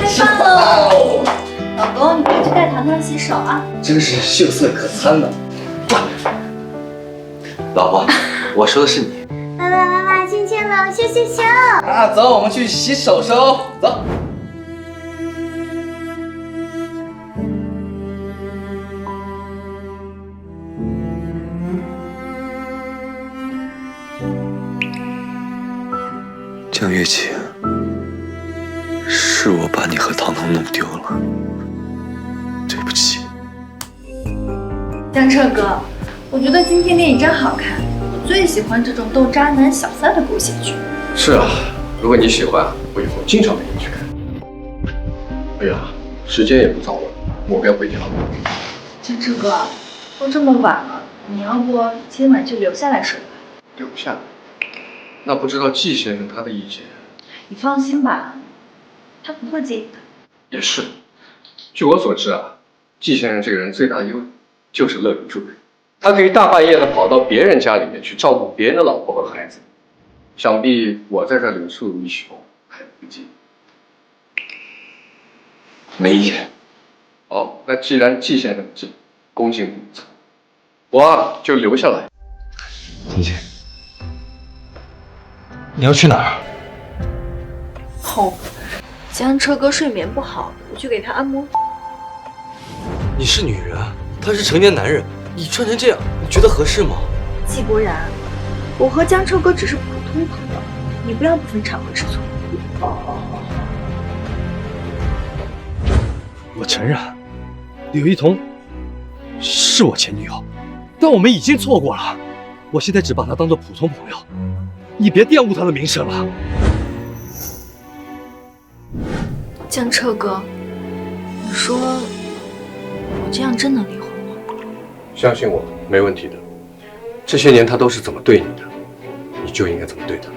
开饭喽！老公，你快去带糖糖洗手啊！真是秀色可餐呢。老婆，我说的是你。爸爸妈妈亲亲了，咻咻咻！啊，走，我们去洗手手，走。江月琪，是我把你和糖糖弄丢了，对不起。江彻哥，我觉得今天电影真好看，我最喜欢这种逗渣男小三的狗血剧。是啊，如果你喜欢，我以后经常陪你去看。哎呀，时间也不早了，我该回家了。江彻哥，都这么晚了，你要不今晚就留下来睡吧？留下来？那不知道季先生他的意见？你放心吧，他不会介意的。也是，据我所知啊，季先生这个人最大的优点就是乐于助人，他可以大半夜的跑到别人家里面去照顾别人的老婆和孩子。想必我在这留宿一宿还不介意。没意见。好，那既然季先生这恭敬如此，我啊就留下来。婷婷，你要去哪儿？哦，江彻哥睡眠不好，我去给他按摩。你是女人，他是成年男人，你穿成这样，你觉得合适吗？季博然，我和江彻哥只是普通朋友，你不要不分场合吃醋。我承认，柳一彤是我前女友，但我们已经错过了。我现在只把她当做普通朋友，你别玷污她的名声了。江彻哥，你说我这样真能离婚吗？相信我，没问题的。这些年他都是怎么对你的，你就应该怎么对他。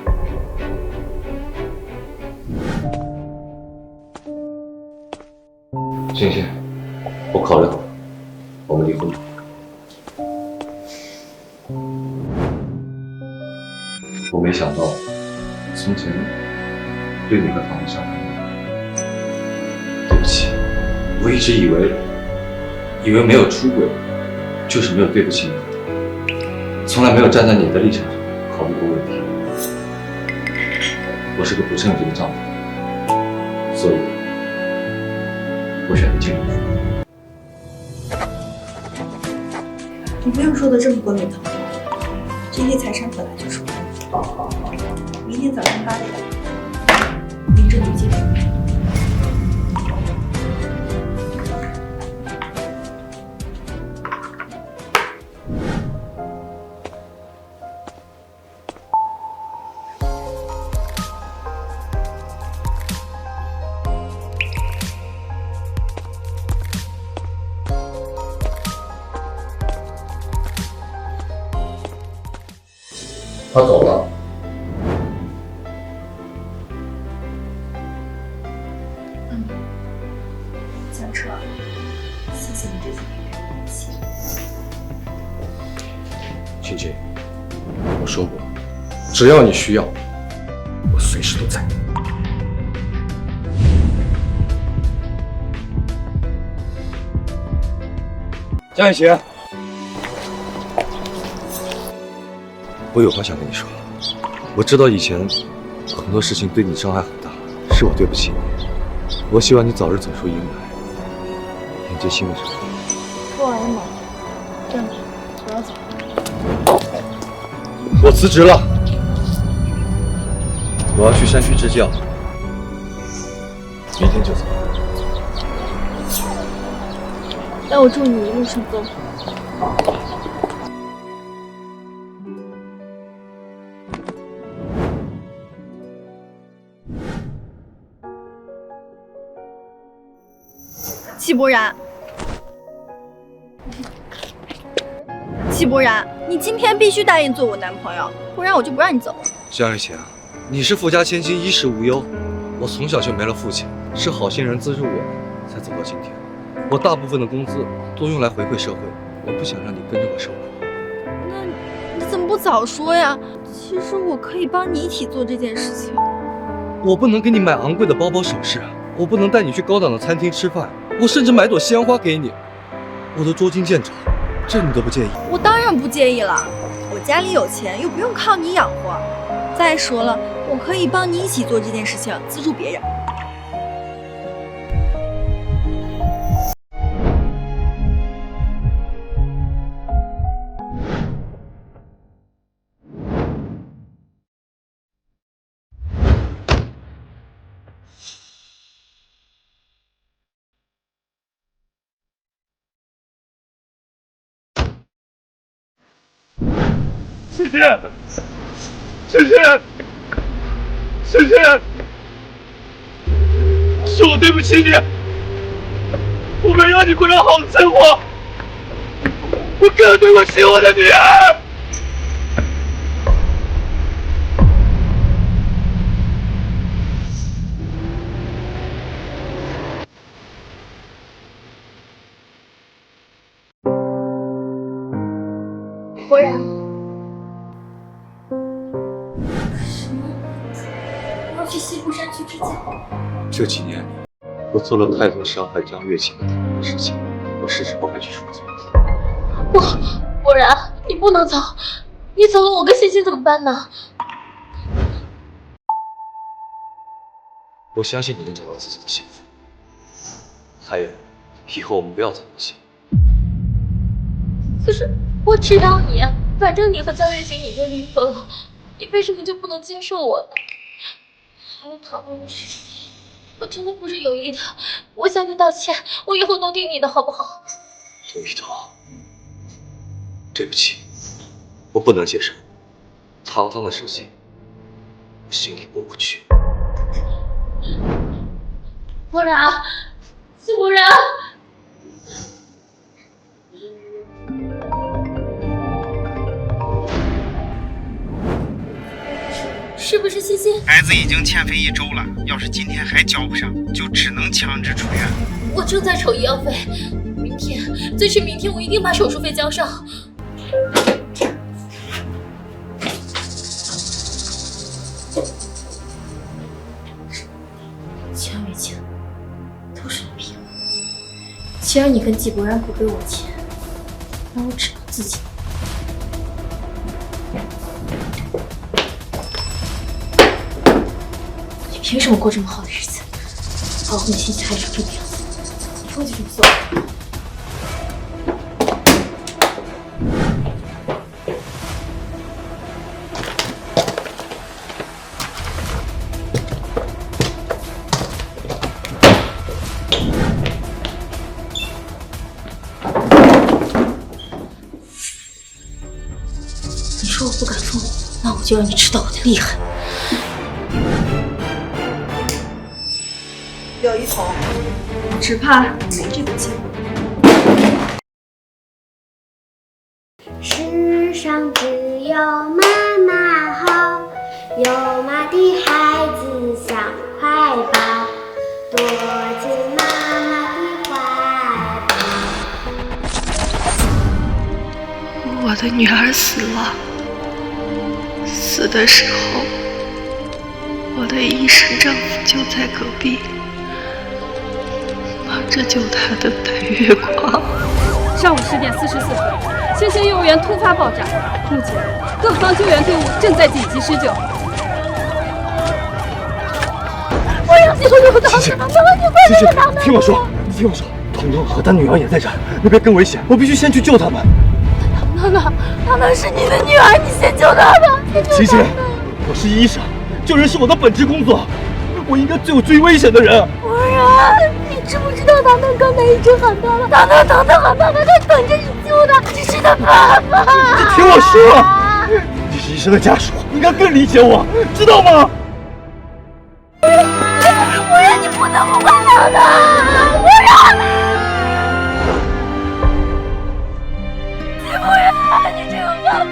星星，我考虑好了，我们离婚吧。我没想到，从前对你和唐的伤害。对不起，我一直以为没有出轨就是没有对不起你，从来没有站在你的立场上考虑过问题。我是个不称职的丈夫，所以我选择进入。你不用说的这么冠冕堂皇，这些财产本来就是我的。明天早上8点，领着你进去。他走了。江彻，谢谢你这几天给我勇气。青青，我说过，只要你需要，我随时都在。江雨晴，我有话想跟你说。我知道以前很多事情对你伤害很大，是我对不起你。我希望你早日走出阴霾，迎接新的生活。说完了吗？这样子，我要走。我辞职了，我要去山区支教，明天就走。那我祝你一路顺风。季博然，季博然，你今天必须答应做我男朋友，不然我就不让你走。江雨晴，你是富家千金，衣食无忧。我从小就没了父亲，是好心人资助我，才走到今天。我大部分的工资都用来回馈社会，我不想让你跟着我受苦。那你怎么不早说呀？其实我可以帮你一起做这件事情。我不能给你买昂贵的包包首饰，我不能带你去高档的餐厅吃饭，我甚至买朵鲜花给你，我都捉襟见肘，这你都不介意？我当然不介意了，我家里有钱，又不用靠你养活。再说了，我可以帮你一起做这件事情，资助别人。萱萱，萱萱，萱萱，是我对不起你，我没让你过上好的生活，我更对不起我的女儿。博然，我要去西部山区支教。这几年里，我做了太多伤害张月琴的事情，我时时不会去说罪。不，博然，你不能走，你走了，我跟欣欣怎么办呢？我相信你能找到自己的幸福。还有，以后我们不要在一起。可是我只要你，反正你和张月琴已经离婚了，你为什么就不能接受我呢？还有唐老师，我真的不是有意的，我向你道歉，我以后都听你的好不好？刘一桐，对不起，我不能接受堂堂的事情，我心里过不去。博然，谢博然。是不是欣欣？孩子已经欠费1周了，要是今天还交不上，就只能强制出院。我正在筹医药费，明天，最迟明天我一定把手术费交上。江月清，都是你逼我。既然你跟季博然不给我钱，那我只能自己。凭什么过这么好的日子？把我们心情害成这个样子，以后就这么做。你说我不敢动，那我就让你知道我的厉害。刘一桐，只怕你没这个机会。世上只有妈妈好，有妈的孩子像块宝，躲进妈妈的怀抱。我的女儿死了，死的时候，我的医生丈夫就在隔壁。忙着救她的白月光。上午10点44分，萱萱幼儿园突发爆炸，目前各方救援队伍正在紧急施救。我要救救他们！欣欣，你快救他们！听我说，你听我说，彤彤和他女儿也在这儿，那边更危险，我必须先去救他们。娜娜是你的女儿，你先救她吧！欣欣，我是医生，救人是我的本职工作，我应该救最危险的人。博然，你知不知道糖糖刚才一直喊爸爸，糖糖喊爸爸，他等着你救他，这是他爸爸。你听我说，你是医生的家属，应该更理解我，知道吗？博然，你不能不管糖糖，博然，博然，你这个爸爸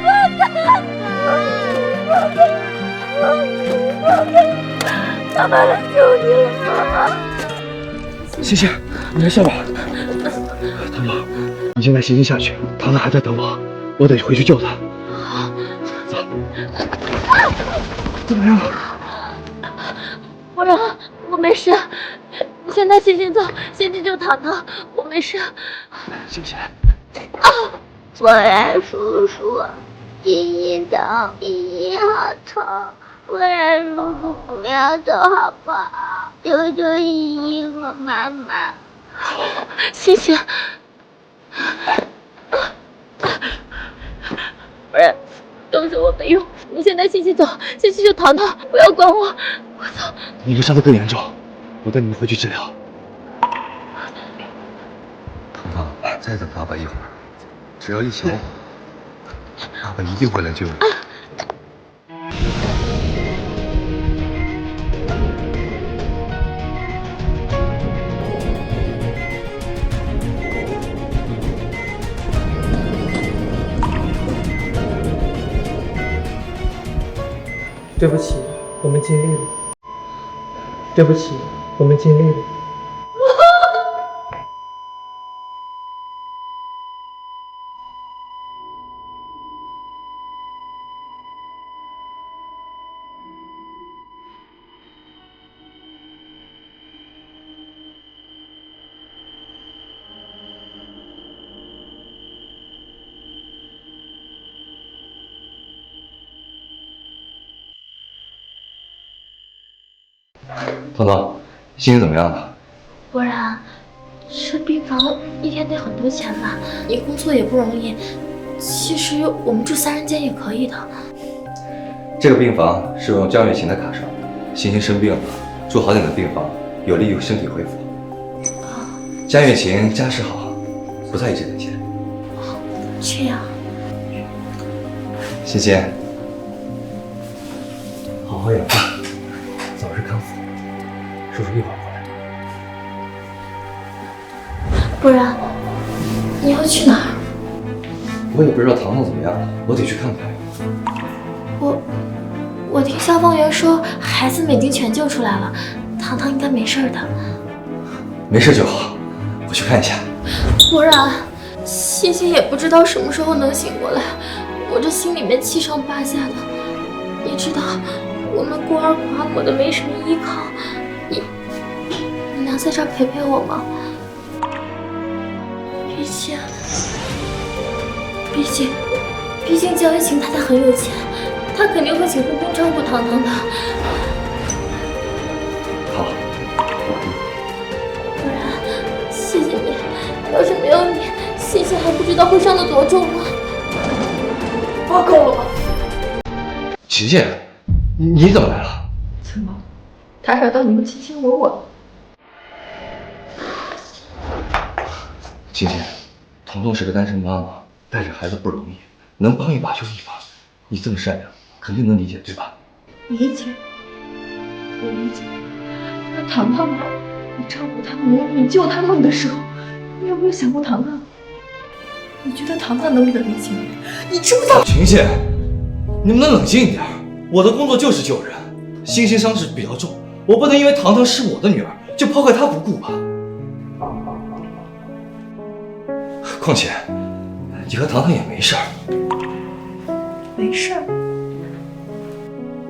妈妈来救你了。欣欣，你来下吧。糖糖，你现在先下去，糖糖还在等我，我得回去救他。走。怎么样？博然，我没事，现在欣欣走，欣欣就躺躺，我没事。欣欣，不然叔叔，欣欣疼，欣欣好疼。不然叔叔不要走好不好？救救欣欣和妈妈。欣欣，不然都是我没用。你现在欣欣走，欣欣就躺躺，不要管我，我走。你会伤得更严重，我带你们回去治疗。糖糖，再等爸爸一会儿，只要一想我，爸爸一定会来救你。对不起，我们尽力了。对不起，我们尽力了。糖糖，心情怎么样了？不然，这病房一天得很多钱吧？你工作也不容易，其实我们住3人间也可以的。这个病房是我用江月琴的卡上的，欣欣生病了，住好点的病房有利于身体恢复。江月琴家世好，不在意这点钱。这样，欣欣，好好养病，早日康复。叔叔一会儿回来。不然你要去哪儿？我也不知道糖糖怎么样了，我得去看看。我听消防员说，孩子们已经全救出来了，糖糖应该没事的。没事就好，我去看一下。不然，欣欣也不知道什么时候能醒过来，我这心里面七上八下的。你知道，我们孤儿寡母的没什么依靠，你能在这儿陪陪我吗？毕竟江月琴太太很有钱，她肯定会请护工照顾糖糖的。好，不然，谢谢你。要是没有你，欣欣还不知道会伤得多重呢。挖够了吧？琪琪，你怎么来了？怎么，打扰到你们卿卿我我了？晴晴，彤彤是个单身妈妈，带着孩子不容易，能帮一把就一把。你这么善良，肯定能理解，对吧？理解，我理解。那糖糖呢？你照顾他们，你救他们的时候，你有没有想过糖糖？你觉得糖糖能不能理解你？你知不知道？晴晴，你们能冷静一点。我的工作就是救人，欣欣伤势比较重，我不能因为糖糖是我的女儿就抛开她不顾吧。况且，你和糖糖也没事儿。没事儿，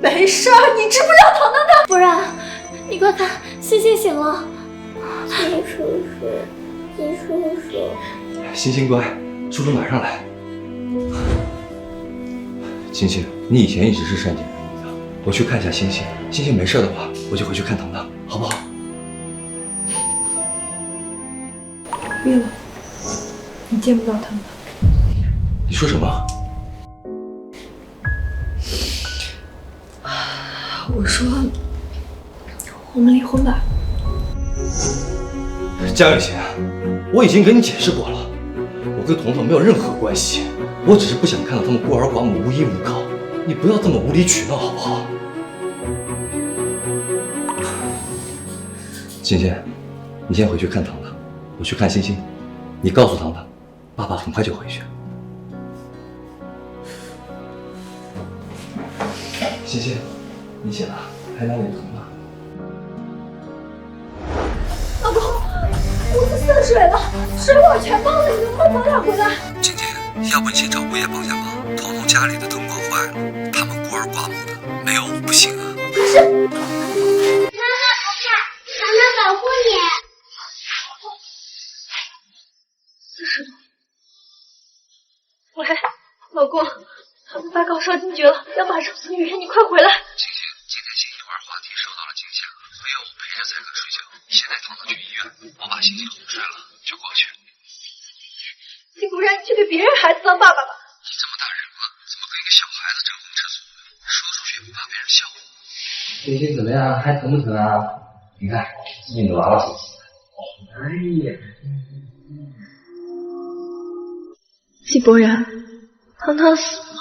没事儿，你知不知道糖糖的？不然，你快看，欣欣醒了。金叔叔，金叔叔，欣欣乖，叔叔马上来。欣欣，你以前一直是善解人意的，我去看一下欣欣，欣欣没事的话，我就回去看糖糖，好不好？晕了，你见不到糖糖。你说什么？我说，我们离婚吧。江雨晴，我已经跟你解释过了，我跟彤彤没有任何关系，我只是不想看到他们孤儿寡母无依无靠，你不要这么无理取闹好不好？欣欣，你先回去看糖糖，我去看欣欣，你告诉糖糖，爸爸很快就回去。欣欣，你醒了，还哪里疼吗？老公，屋子渗水了，水管全爆了，你能不能早点回来？晴晴，要不你先找物业帮下忙，彤彤家里的灯管坏了，他们孤儿寡母的，没有我不行啊。妈妈不怕，糖糖保护你。告烧惊厥了，要马上送医院，你快回来。今天星星玩话题受到了惊吓，非要我陪着才肯睡觉。现在糖糖去医院，我把星星哄睡了就过去。你不然你去给别人孩子当爸爸吧。你这么大人了，怎么跟一个小孩子争风吃醋？说出去也不怕别人笑话。星星怎么样？还疼不疼啊？你看，是你的娃娃星星。哎呀，季伯然，糖糖死了，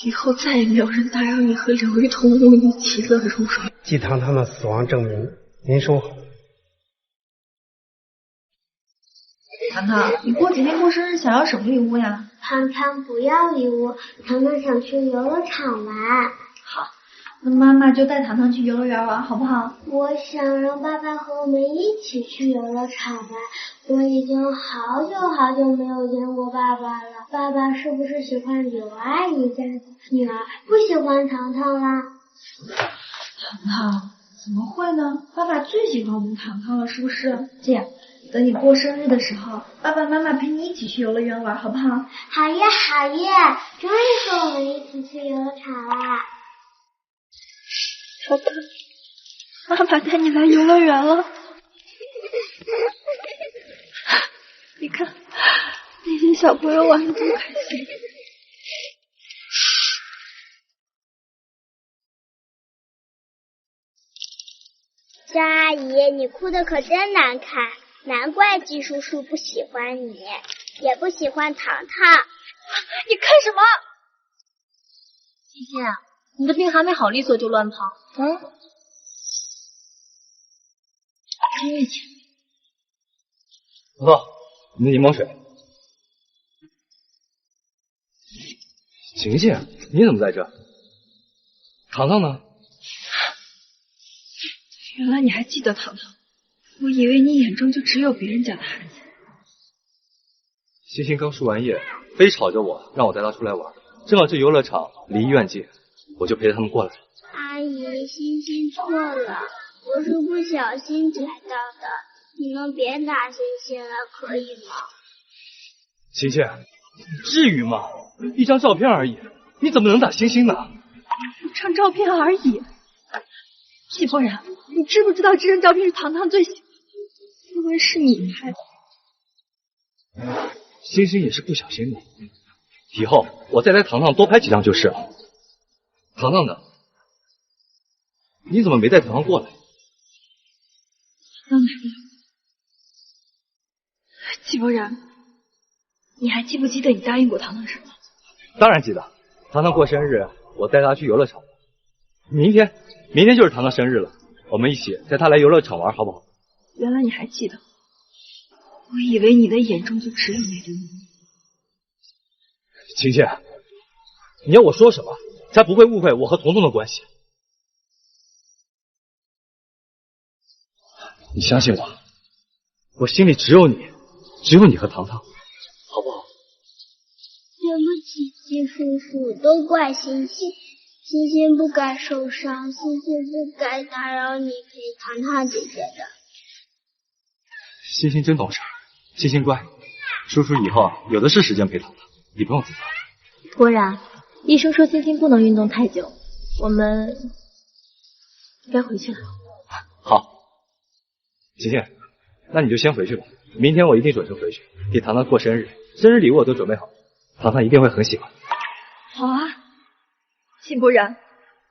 以后再也没有人打扰你和刘玉同母女其乐融融。季糖糖的死亡证明，您收好。糖糖，你过几天过生日想要什么礼物呀？糖糖不要礼物，糖糖想去游乐场玩。好，那妈妈就带糖糖去游乐园玩，好不好？我想让爸爸和我们一起去游乐场玩。我已经好久好久没有见过爸爸了。爸爸是不是喜欢刘阿姨家的女儿，不喜欢糖糖啦？糖糖，怎么会呢？爸爸最喜欢我们糖糖了，是不是？这样，等你过生日的时候，爸爸妈妈陪你一起去游乐园玩，好不好？好耶好耶，终于和我们一起去游乐场啦！好的，妈妈带你来游乐园了。你看，那些小朋友玩得多开心。张阿姨，你哭得可真难看，难怪季叔叔不喜欢你，也不喜欢糖糖。你看什么？欣欣啊，你的病还没好利索就乱跑。听一听。不错，你的柠檬水。晴晴，你怎么在这？糖糖呢？原来你还记得糖糖，我以为你眼中就只有别人家的孩子。星星刚输完液，非吵着我让我带她出来玩，正好这游乐场离医院近，我就陪着他们过来了。阿姨，欣欣错了，我是不小心踩到的，你们别打欣欣了，可以吗？晴晴，至于吗？一张照片而已，你怎么能打星星呢？一张照片而已。季伯然，你知不知道这张照片是糖糖最喜欢的，因为是你拍的。星星也是不小心的，以后我再带糖糖多拍几张就是了。糖糖呢？你怎么没带糖糖过来？糖糖没了。季伯然，你还记不记得你答应过糖糖什么？当然记得，糖糖过生日，我带她去游乐场。明天就是糖糖生日了，我们一起带她来游乐场玩，好不好？原来你还记得，我以为你的眼中就只有那对母女。晴晴，你要我说什么才不会误会我和彤彤的关系？你相信我，我心里只有你，只有你和糖糖，好不好？对不起，季叔叔，都怪欣欣。欣欣不该受伤，欣欣不该打扰你陪糖糖姐姐的。欣欣真懂事，欣欣乖，叔叔以后有的是时间陪糖糖，你不用自责。伯然，医生说欣欣不能运动太久，我们该回去了。好，晴晴，那你就先回去吧，明天我一定准时回去给糖糖过生日，生日礼物我都准备好，糖糖一定会很喜欢。好啊。季伯然，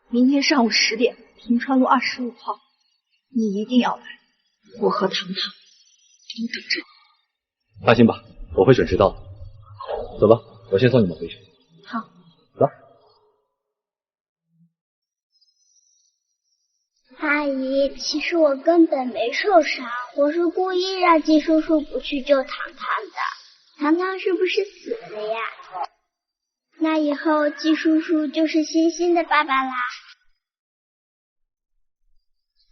明天上午10点，平川路25号，你一定要来，我和糖糖都等着你。放心吧，我会准时到的。走吧，我先送你们回去。好，走。阿姨，其实我根本没受伤，我是故意让季叔叔不去救糖糖的。糖糖是不是死了呀？那以后季叔叔就是欣欣的爸爸啦。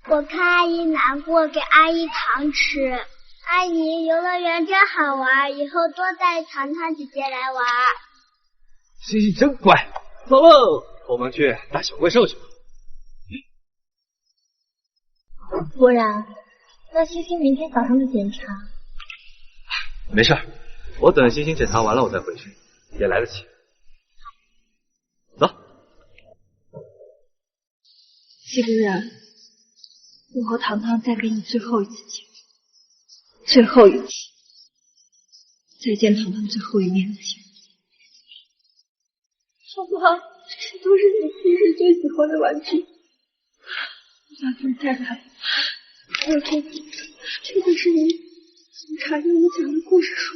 我看阿姨难过，给阿姨糖吃。阿姨，游乐园真好玩，以后多带糖糖姐姐来玩。欣欣真乖，走喽，我们去大小怪兽去吧。伯然，那欣欣明天早上的检查？没事，我等欣欣检查完了我再回去，也来得及。走。季不然，我和糖糖再给你最后一次机会，最后一次，再见糖糖最后一面的机会。好吧，这都是你平时最喜欢的玩具，把它们带来。而且，这个是你从茶给我讲的故事书，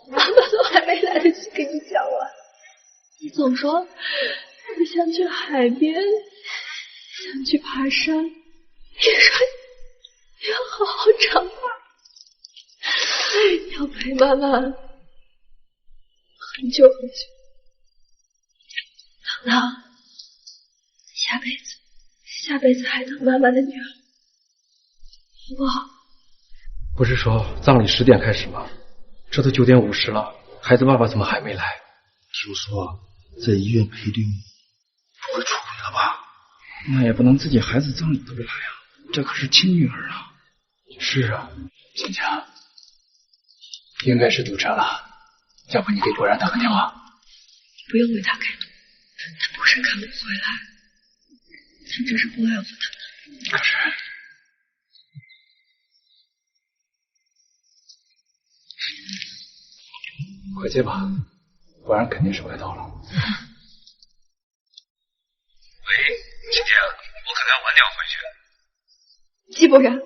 妈妈都还没来得及给你讲完，你总说你想去海边，想去爬山，你说你要好好长大，要陪妈妈很久很久。糖糖，下辈子还当妈妈的女儿，好不好？不是说葬礼10点开始吗？这都9点50了，孩子爸爸怎么还没来？听说在医院陪病，不会出轨了吧？那也不能自己孩子葬礼都不来啊，这可是亲女儿啊。是啊，芊芊，应该是堵车了，要不你给果然打个电话？不用为他开脱，他不是看不回来，他只是不爱我的。可是，快接吧，果然肯定是快到了。喂，芊芊，我可能要晚点回去。季伯然，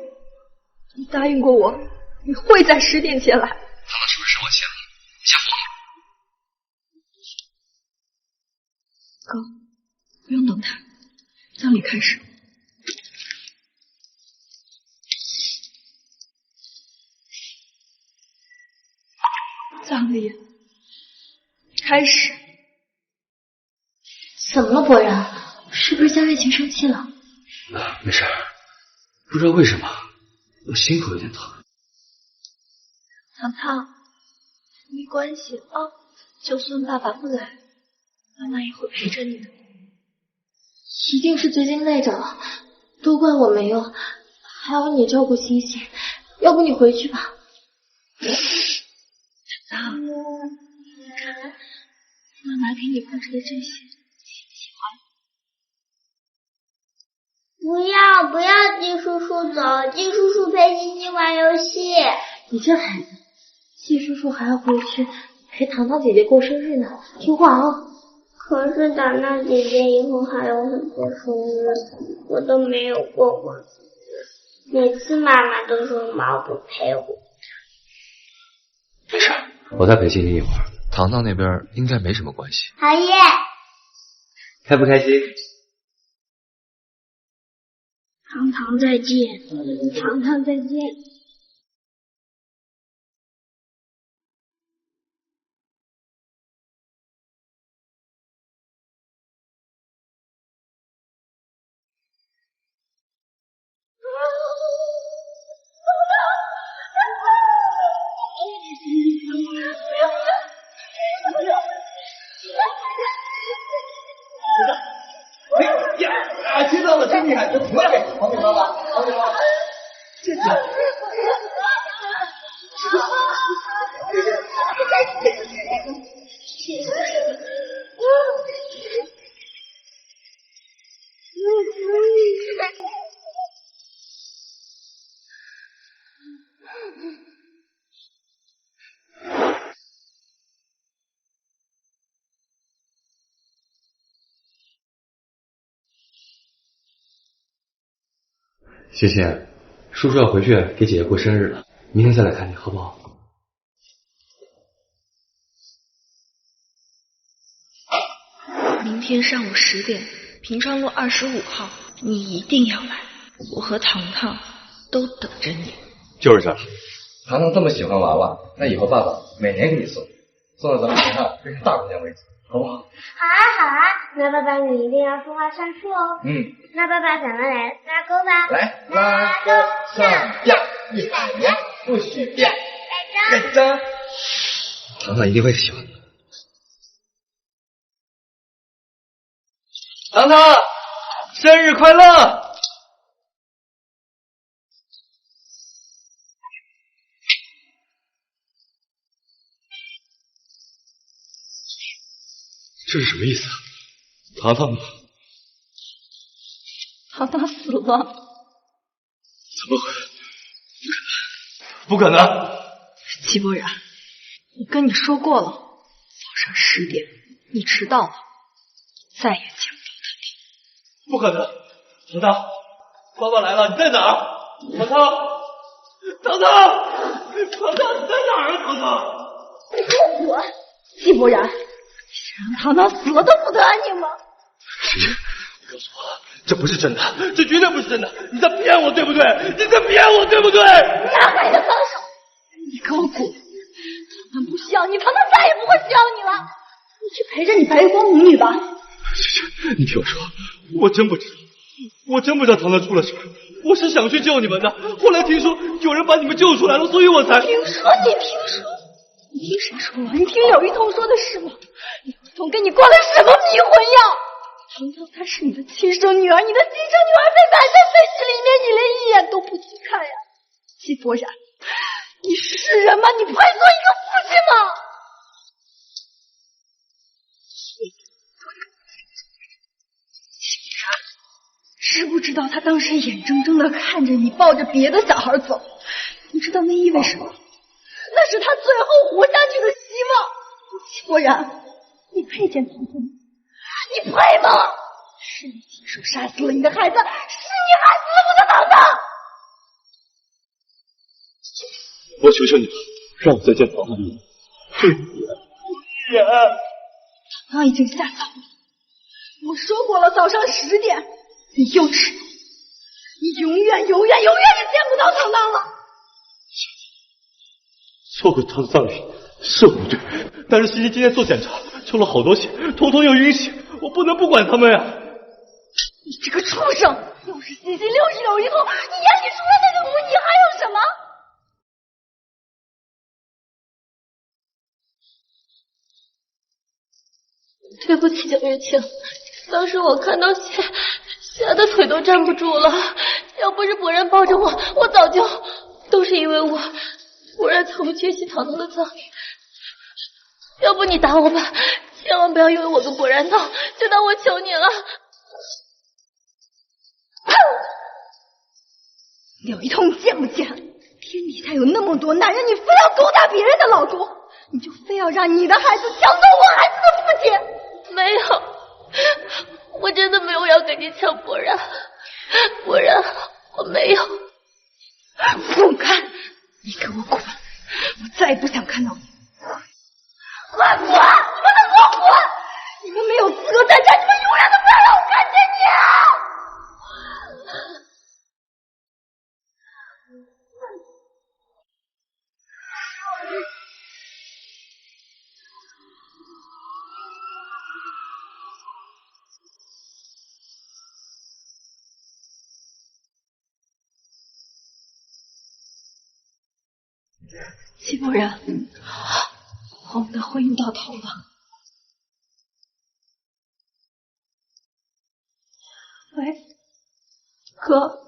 你答应过我，你会在10点前来。糖糖是不是生我气了？你先疯了。哥，不用等他，葬礼开始。葬礼开始。怎么了，博然？是不是江月琴生气了？没事，不知道为什么我心口有点疼。糖糖，没关系啊，就算爸爸不来，妈妈也会陪着你的。一定是最近累着了，都怪我没用，还要你照顾星星，要不你回去吧。糖，你看，妈妈给你布置的这些，你喜欢吗？不要，季叔叔走，季叔叔陪星星玩游戏。你这孩子，季叔叔还要回去陪糖糖姐姐过生日呢，听话啊。可是糖糖姐姐以后还有很多生日，我都没有过过生日，每次妈妈都说妈不陪我。没事，我再陪星星一会儿，糖糖那边应该没什么关系。好耶！开不开心？糖糖再见，糖糖再见。听到了，真厉害！就出来呗，王女妈妈，王女妈妈，谢谢。星星，叔叔要回去给姐姐过生日了，明天再来看你，好不好？明天上午10点，平川路25号，你一定要来，我和糖糖都等着你。就是这。糖糖这么喜欢娃娃，那以后爸爸每年给你送，送到咱们学校变成大姑娘为止，好不好？好啊好啊，那爸爸你一定要说话算数哦。那爸爸咱们来拉钩吧。来，拉钩上吊，100年不许变。盖章。糖糖一定会喜欢的。糖糖，生日快乐！这是什么意思？糖糖呢？糖糖死了。怎么会？不可能！季伯然，我跟你说过了，早上10点，你迟到了，再也见不到不可能！糖糖，爸爸来了，你在哪儿？糖糖，糖糖，糖糖，你在哪儿啊？糖糖！你给我滚！季伯然，你想让糖糖死了都不得安宁吗？师姐，你告诉我，这不是真的，这绝对不是真的！你在骗我，对不对？你在骗我，对不对？拿开你的脏手！你给我滚！糖糖不需要你，糖糖再也不会需要你了。你去陪着你白光母女吧。师姐，你听我说，我真不知道糖糖出了事，我是想去救你们的，后来听说有人把你们救出来了，所以我才……听说？你听谁说了？你听柳一彤说的是吗？柳一彤给你灌了什么迷魂药？糖糖她是你的亲生女儿，你的亲生女儿被埋在废墟里面，你连一眼都不去看呀！季伯然，你是人吗？你配做一个父亲吗？知不知道他当时眼睁睁的看着你抱着别的小孩走？你知道那意味什么？那是他最后活下去的希望。季伯然，你配见糖糖吗？你配吗？是你亲手杀死了你的孩子，是你害死了我的糖糖。我求求你了，让我再见糖糖一眼，就一眼。糖糖已经下葬了。我说过了，早上10点。你又迟到，你永远也见不到糖糖了。错过他的葬礼是我不对，但是欣欣今天做检查抽了好多血，头痛又晕血，我不能不管他们呀！你这个畜生，又是欣欣，又是柳一彤，你眼里除了那个母，你还有什么？对不起，蒋月清，当时我看到血，吓得腿都站不住了。要不是伯然抱着我，我早就……都是因为我，伯然才会缺席糖糖的葬礼。要不你打我吧，千万不要因为我跟伯然闹，就当我求你了。柳一彤，你贱不贱？天底下有那么多男人，你非要勾搭别人的老公，你就非要让你的孩子抢走我孩子的父亲？没有，我真的没有要跟你抢伯然，伯然，我没有。滚开！你给我滚！我再也不想看到你。快滚！你们都给我滚！你们没有资格在这，你们永远都不要让我看见你！季伯然，我们的婚姻到头了。喂，哥，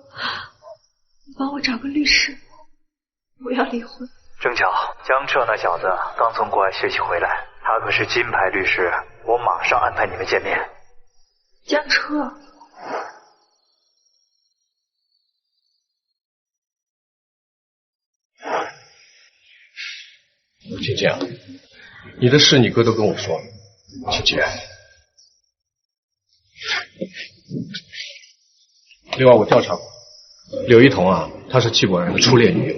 你帮我找个律师，我要离婚。正巧江彻那小子刚从国外学习回来，他可是金牌律师，我马上安排你们见面。江彻。姐姐，你的事你哥都跟我说了。姐姐，另外我调查过，柳一彤啊，她是季伯然的初恋女友，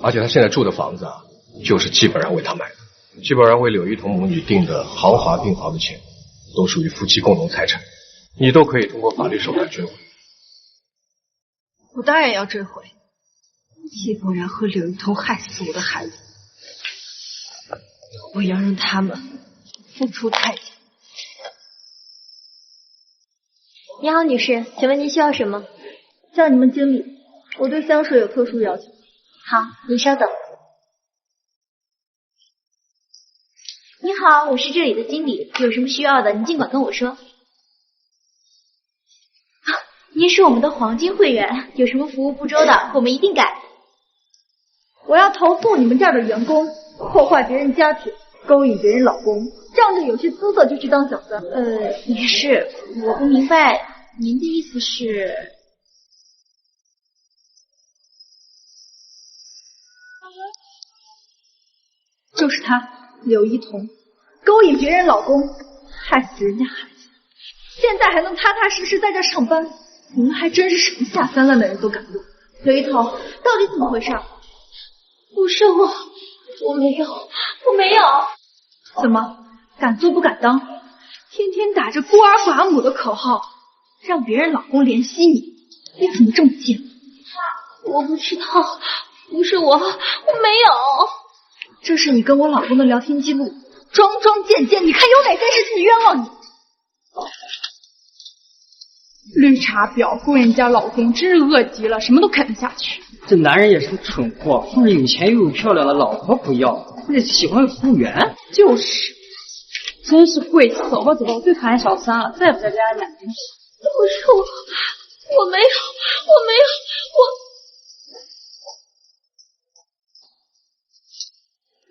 而且她现在住的房子啊，就是季伯然为她买的。季伯然为柳一彤母女订的豪华病房的钱，都属于夫妻共同财产，你都可以通过法律手段追回。我当然要追回。季伯然和柳一彤害死我的孩子。我要让他们付出代价。你好，女士，请问您需要什么？叫你们经理，我对香水有特殊要求。好，您稍等。你好，我是这里的经理，有什么需要的您尽管跟我说。您是我们的黄金会员，有什么服务不周的，我们一定改。我要投诉你们这儿的员工破坏别人家庭，勾引别人老公，仗着有些姿色就去当小三。也是，我不明白您的意思是？就是他，柳一彤，勾引别人老公，害死人家孩子，现在还能踏踏实实在这上班，你们还真是什么下三滥的人都敢做。柳一彤，到底怎么回事？不是我没有。怎么敢做不敢当？天天打着孤儿寡母的口号，让别人老公怜惜你，你怎么这么贱？我不知道，不是我没有。这是你跟我老公的聊天记录，桩桩件件，你看有哪件事情冤枉你？绿茶婊勾人家老公，真是恶极了，什么都啃得下去。这男人也是个蠢货，说是有钱又有漂亮的老婆不要，为了喜欢服务员。就是，真是晦气。走吧，我最讨厌小三了，再也不在家里买东西。不是我没有。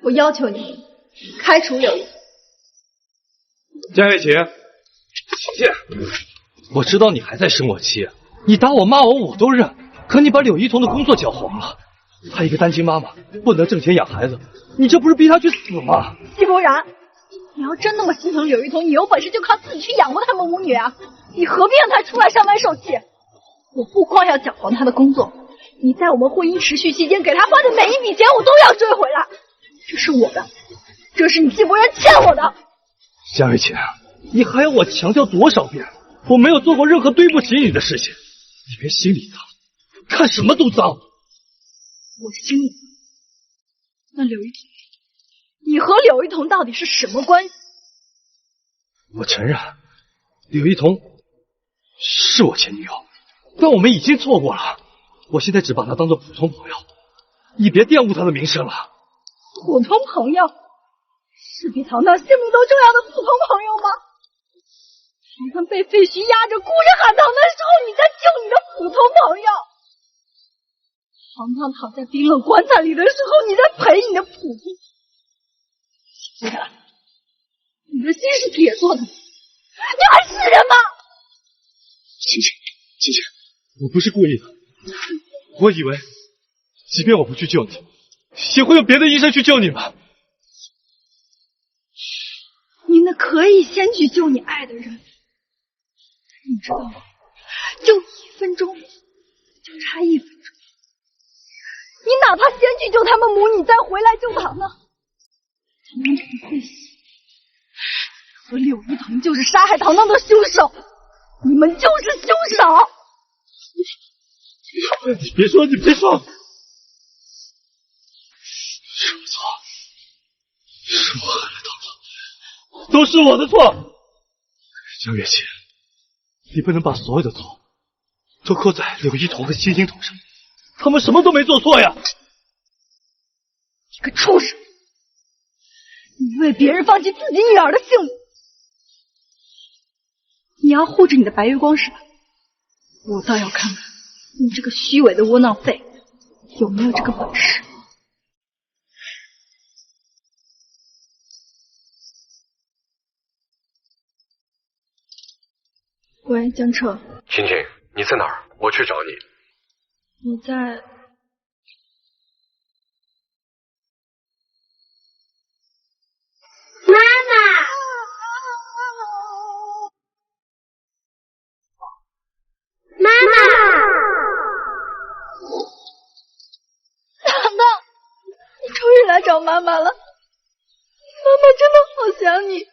我要求你开除柳一。江月琴，姐，我知道你还在生我气，你打我骂我都认，可你把柳一彤的工作搅黄了。她一个单亲妈妈，不能挣钱养孩子，你这不是逼她去死吗？季伯然，你要真那么心疼柳一彤，你有本事就靠自己去养活他们母女啊！你何必让她出来上班受气？我不光要搅黄她的工作，你在我们婚姻持续期间给她花的每一笔钱，我都要追回来。这是我的，这是你季伯然欠我的。江月琴，你还要我强调多少遍？我没有做过任何对不起你的事情，你别心里脏，看什么都脏。我心里脏。那柳一彤，你和柳一彤到底是什么关系？我承认，柳一彤是我前女友，但我们已经错过了。我现在只把她当做普通朋友，你别玷污她的名声了。普通朋友是比堂堂性命都重要的普通朋友吗？堂堂被废墟压着哭着喊疼的时候，你在救你的普通朋友；堂堂躺在冰冷棺材里的时候，你在陪你的普通。不然，你的心是铁做的，你还是人吗？晴晴，我不是故意的，我以为即便我不去救你，也会有别的医生去救你吧。你那可以先去救你爱的人，你知道吗？就1分钟，就差1分钟，你哪怕先去救他们母女，再回来救堂呢？堂堂这个废墟和柳一彤就是杀害堂堂的凶手，你们就是凶手！你别说，是我错，是我害了堂堂，都是我的错。江月琴，你不能把所有的错都扣在柳一彤和欣欣头上，他们什么都没做错呀！你个畜生！你为别人放弃自己女儿的性命，你要护着你的白月光是吧？我倒要看看你这个虚伪的窝囊废有没有这个本事。喂，江彻。晴晴，你在哪儿？我去找你。我在。妈妈，妈妈，糖糖，你终于来找妈妈了，妈妈真的好想你。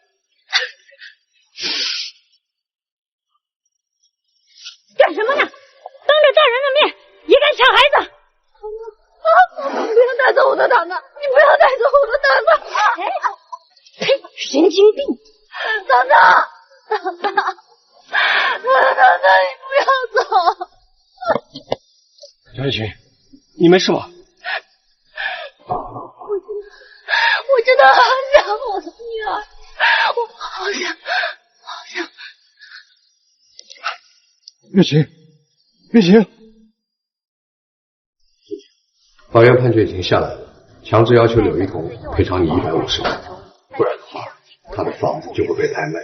干什么呢？当着大人的面也敢抢孩子！你不要带走我的糖糖！你不要带走我的糖糖！呸！神经病！糖糖，糖糖，你不要走！张雨晴，你没事吧？我真的好想我的女儿，我好想。月晴，月晴，法院判决已经下来了，强制要求柳一彤赔偿你150万。他的房子就会被拍卖。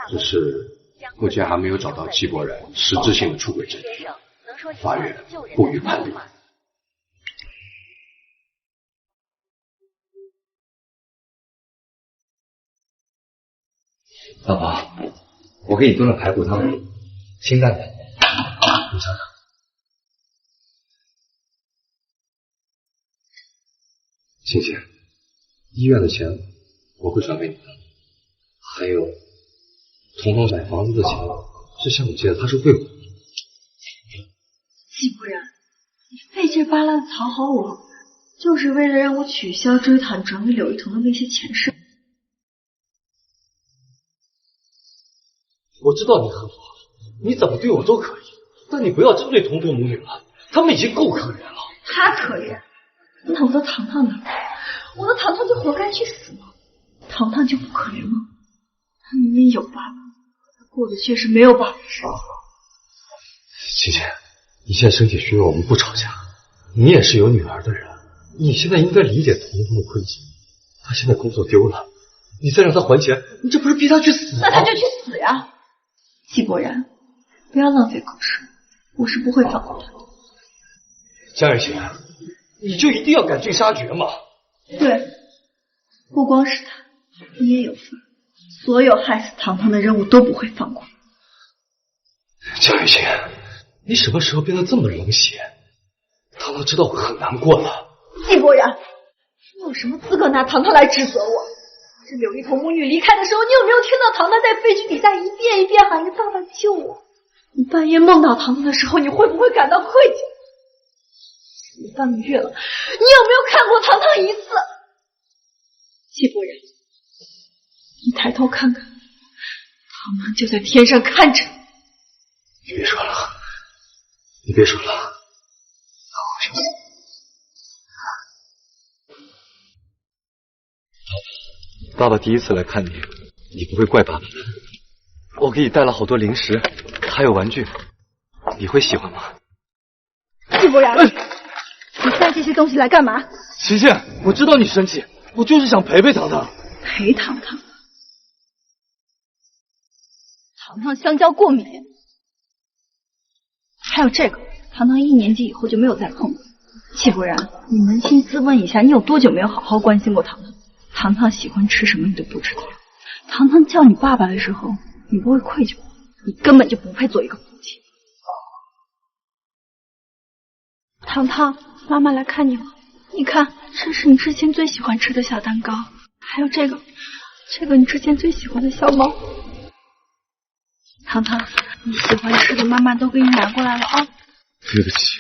只是目前还没有找到纪伯然实质性的出轨证据，法院不予判例。老婆，我给你炖了排骨汤，清淡点，你尝尝。欣欣，医院的钱我会转给你的，还有彤彤买房子的钱是向我借的，他是为我。季不然，你费劲巴拉的讨好我，就是为了让我取消追讨转给柳一彤的那些钱是？我知道你很好，你怎么对我都可以，但你不要针对彤彤母女了，他们已经够可怜了。他可怜，那我的糖糖呢？我的糖糖就活该去死吗？糖糖就不可怜吗？他明明有爸爸，他过的却是没有爸爸的生活。欣欣，你现在身体虚弱，我们不吵架。你也是有女儿的人，你现在应该理解彤彤的困境。她现在工作丢了，你再让她还钱，你这不是逼她去死吗？那她就去死呀！季伯然，不要浪费口水，我是不会放过他的。江雨欣，你就一定要赶尽杀绝吗？对，不光是他，你也有份。所有害死糖糖的人，我都不会放过。江雨欣，你什么时候变得这么冷血？糖糖知道我很难过了。季伯然，你有什么资格拿糖糖来指责我？是柳一彤母女离开的时候，你有没有听到糖糖在废墟底下一遍一遍喊着“爸爸救我”？你半夜梦到糖糖的时候，你会不会感到愧疚？死半个月了，你有没有看过糖糖一次？季伯然，你抬头看看，糖糖就在天上看着你。你别说了，你别说了，我去。爸爸第一次来看你，你不会怪爸爸的。我给你带了好多零食，还有玩具，你会喜欢吗？季伯然，你带这些东西来干嘛？琪琪，我知道你生气，我就是想陪陪糖糖。陪糖糖？糖糖香蕉过敏。还有这个，糖糖1年级以后就没有再碰过。季伯然，你扪心自问一下，你有多久没有好好关心过糖糖？糖糖喜欢吃什么你都不知道。糖糖叫你爸爸的时候，你不会愧疚，你根本就不配做一个父亲。糖糖，妈妈来看你了。你看，这是你之前最喜欢吃的小蛋糕，还有这个你之前最喜欢的小猫。糖糖，你喜欢吃的妈妈都给你拿过来了啊。对不起，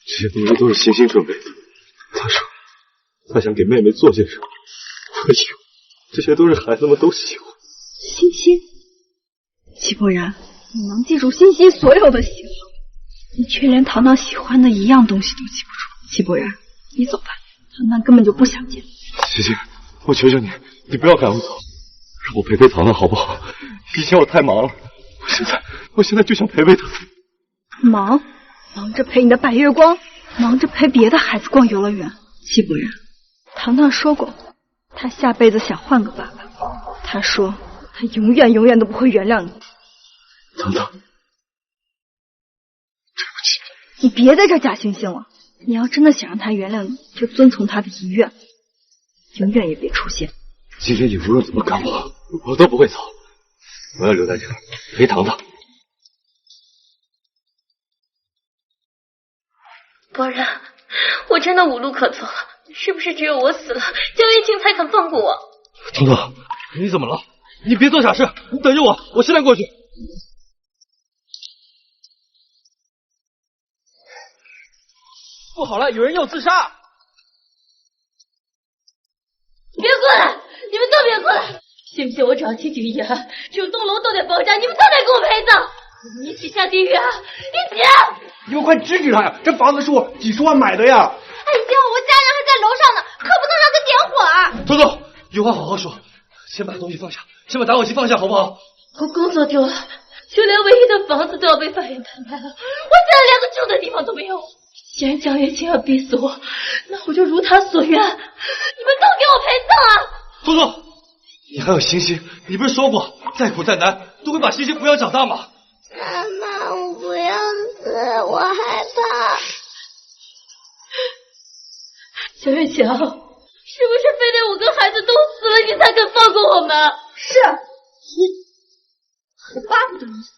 这些东西都是欣欣准备的。他说他想给妹妹做些什么，我以为这些都是孩子们都喜欢。欣欣，季伯然，你能记住欣欣所有的喜好，你却连糖糖喜欢的一样东西都记不住。季伯然，你走吧，糖糖根本就不想见。欣欣，我求求你，你不要赶我走，让我陪陪糖糖好不好？以前我太忙了，我现在就想陪陪她。忙着陪你的白月光，忙着陪别的孩子逛游乐园。季伯然，糖糖说过，她下辈子想换个爸爸。她说她永远都不会原谅你。糖糖，对不起，你别在这假惺惺了。你要真的想让她原谅你，就遵从她的遗愿，永远也别出现。今天你无论怎么赶我都不会走，我要留在这儿陪糖糖。伯然，我真的无路可走了，是不是只有我死了，江月清才肯放过我？彤彤，你怎么了？你别做傻事，你等着我，我现在过去。不好了，有人要自杀！别过来，你们都别过来！信不信我找去警医啊？整栋楼都得爆炸，你们都得给我陪葬！我们一起下地狱啊！一起！你们快支持他呀！这房子是我几十万买的呀！哎呀，我家人还在楼上呢，可不能让他点火啊！彤彤，有话好好说，先把东西放下，先把打火机放下，好不好？我工作丢了，就连唯一的房子都要被法院拍卖了，我现在连个住的地方都没有。既然江月清要逼死我，那我就如他所愿，你们都给我陪葬啊！彤彤，你还有星星，你不是说过再苦再难都会把星星抚养长大吗？妈妈，我不要死，我害怕。小月晴，是不是非得我跟孩子都死了，你才肯放过我们？是，我巴不得你死，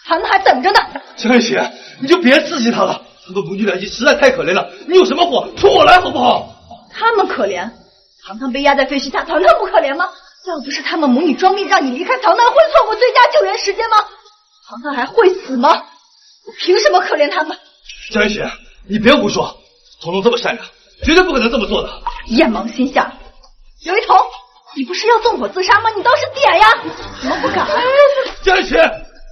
糖糖还等着呢。江月晴，你就别刺激他了，他们母女两人实在太可怜了，你有什么火冲我来好不好？他们可怜，糖糖被压在废墟下，糖糖不可怜吗？要不是他们母女装病让你离开，糖糖会错过最佳救援时间吗？糖糖还会死吗？我凭什么可怜他们？江月晴，你别胡说，彤彤这么善良，绝对不可能这么做的。眼盲心瞎，刘一彤，你不是要纵火自杀吗？你倒是点呀！怎么不敢？江月晴，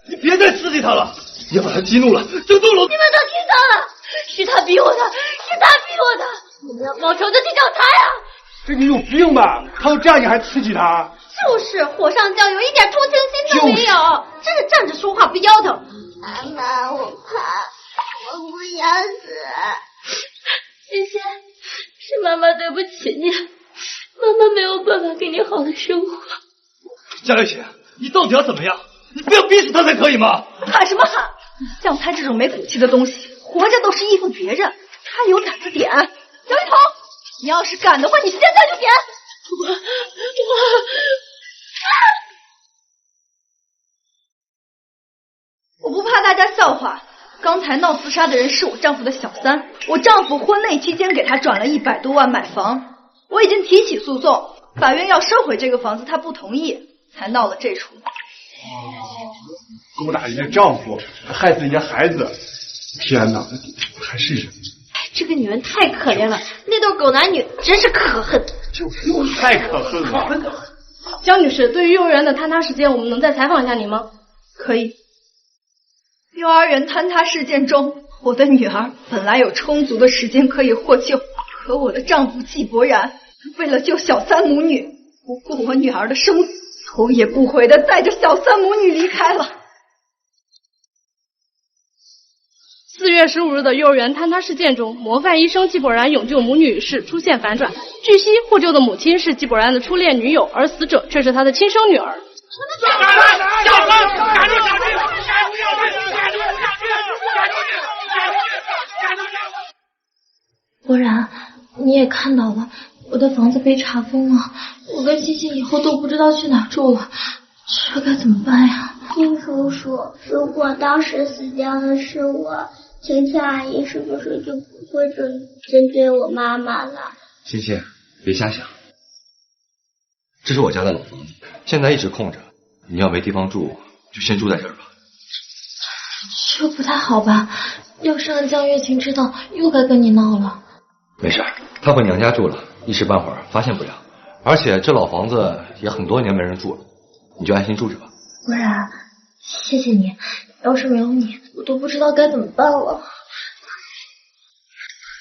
你别再刺激他了，你要把他激怒了，就动了。你们都听到了，是他逼我的，是他逼我的，你们要报仇就去找他呀！这你有病吧？他都这样你还刺激他？就是火上浇油，一点同情心都没有，真是站着说话不腰疼。妈妈，我怕，我不要死。欣欣，是妈妈对不起你，妈妈没有办法给你好的生活。江月晴，你到底要怎么样？你不要逼死他才可以吗？喊什么喊？像他这种没骨气的东西，活着都是依附别人，他有胆子点。刘一彤，你要是敢的话，你现在就点。我不怕大家笑话，刚才闹自杀的人是我丈夫的小三，我丈夫婚内期间给他转了100多万买房，我已经提起诉讼，法院要收回这个房子，他不同意，才闹了这出。勾搭人家丈夫，害死人家孩子，天哪，还是人！这个女人太可怜了，那对狗男女真是可恨。就是太可恨了。江女士，对于幼儿园的坍塌事件，我们能再采访一下您吗？可以。幼儿园坍塌事件中，我的女儿本来有充足的时间可以获救，可我的丈夫纪伯然为了救小三母女，不顾我女儿的生死，头也不回地带着小三母女离开了。4月15日的幼儿园坍塌事件中，模范医生纪伯然勇救母女一事出现反转。据悉，获救的母亲是纪伯然的初恋女友，而死者却是他的亲生女儿。伯然，你也看到了，我的房子被查封了，我跟欣欣以后都不知道去哪住了，这该怎么办呀？金叔叔，如果当时死掉的是我，晴晴阿姨是不是就不会针对我妈妈了？欣欣，别瞎想，这是我家的老房子，现在一直空着，你要没地方住，就先住在这儿吧。这不太好吧？要是让江月晴知道，又该跟你闹了。没事，她回娘家住了，一时半会儿发现不了。而且这老房子也很多年没人住了，你就安心住着吧。不然，谢谢你，要是没有你，我都不知道该怎么办了。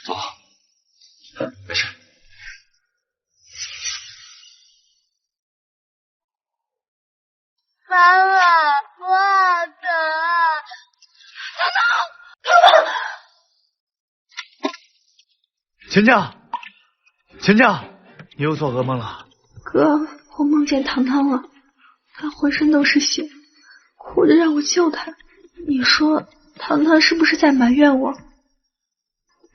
走，没事。妈妈，我好疼啊！晴晴，晴晴，你又做噩梦了？哥，我梦见糖糖了，她浑身都是血，哭着让我救她。你说糖糖是不是在埋怨我？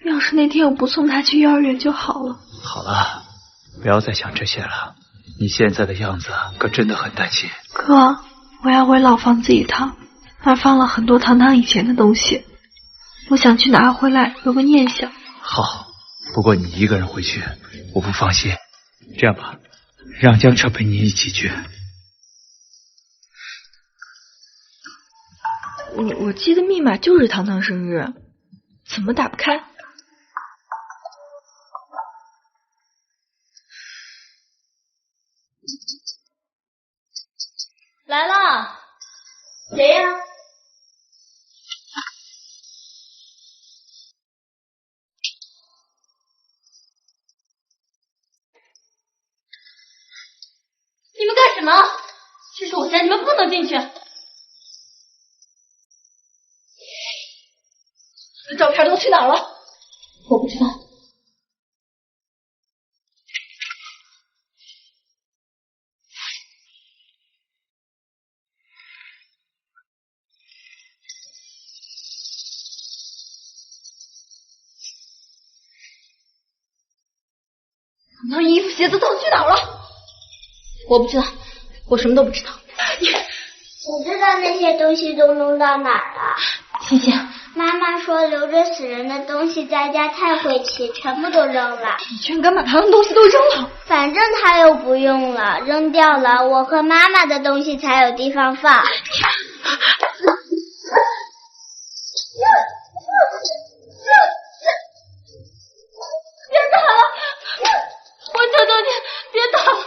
要是那天我不送她去幼儿园就好了。好了，不要再想这些了。你现在的样子可真的很担心。哥，我要回老房子一趟，那儿放了很多糖糖以前的东西，我想去拿回来留个念想。好，不过你一个人回去我不放心，这样吧，让江彻陪你一起去。我记得密码就是糖糖生日，怎么打不开？来了，谁呀？你们干什么？这是我家，你们不能进去。照片都去哪儿了？我不知道。糖糖衣服、鞋子都去哪儿了？我不知道，我什么都不知道。你知道那些东西都弄到哪儿了？欣欣，妈妈说留着死人的东西在家太晦气，全部都扔了。你居然敢把糖糖东西都扔了？反正他又不用了，扔掉了，我和妈妈的东西才有地方放。别打了！我求求你，别打了！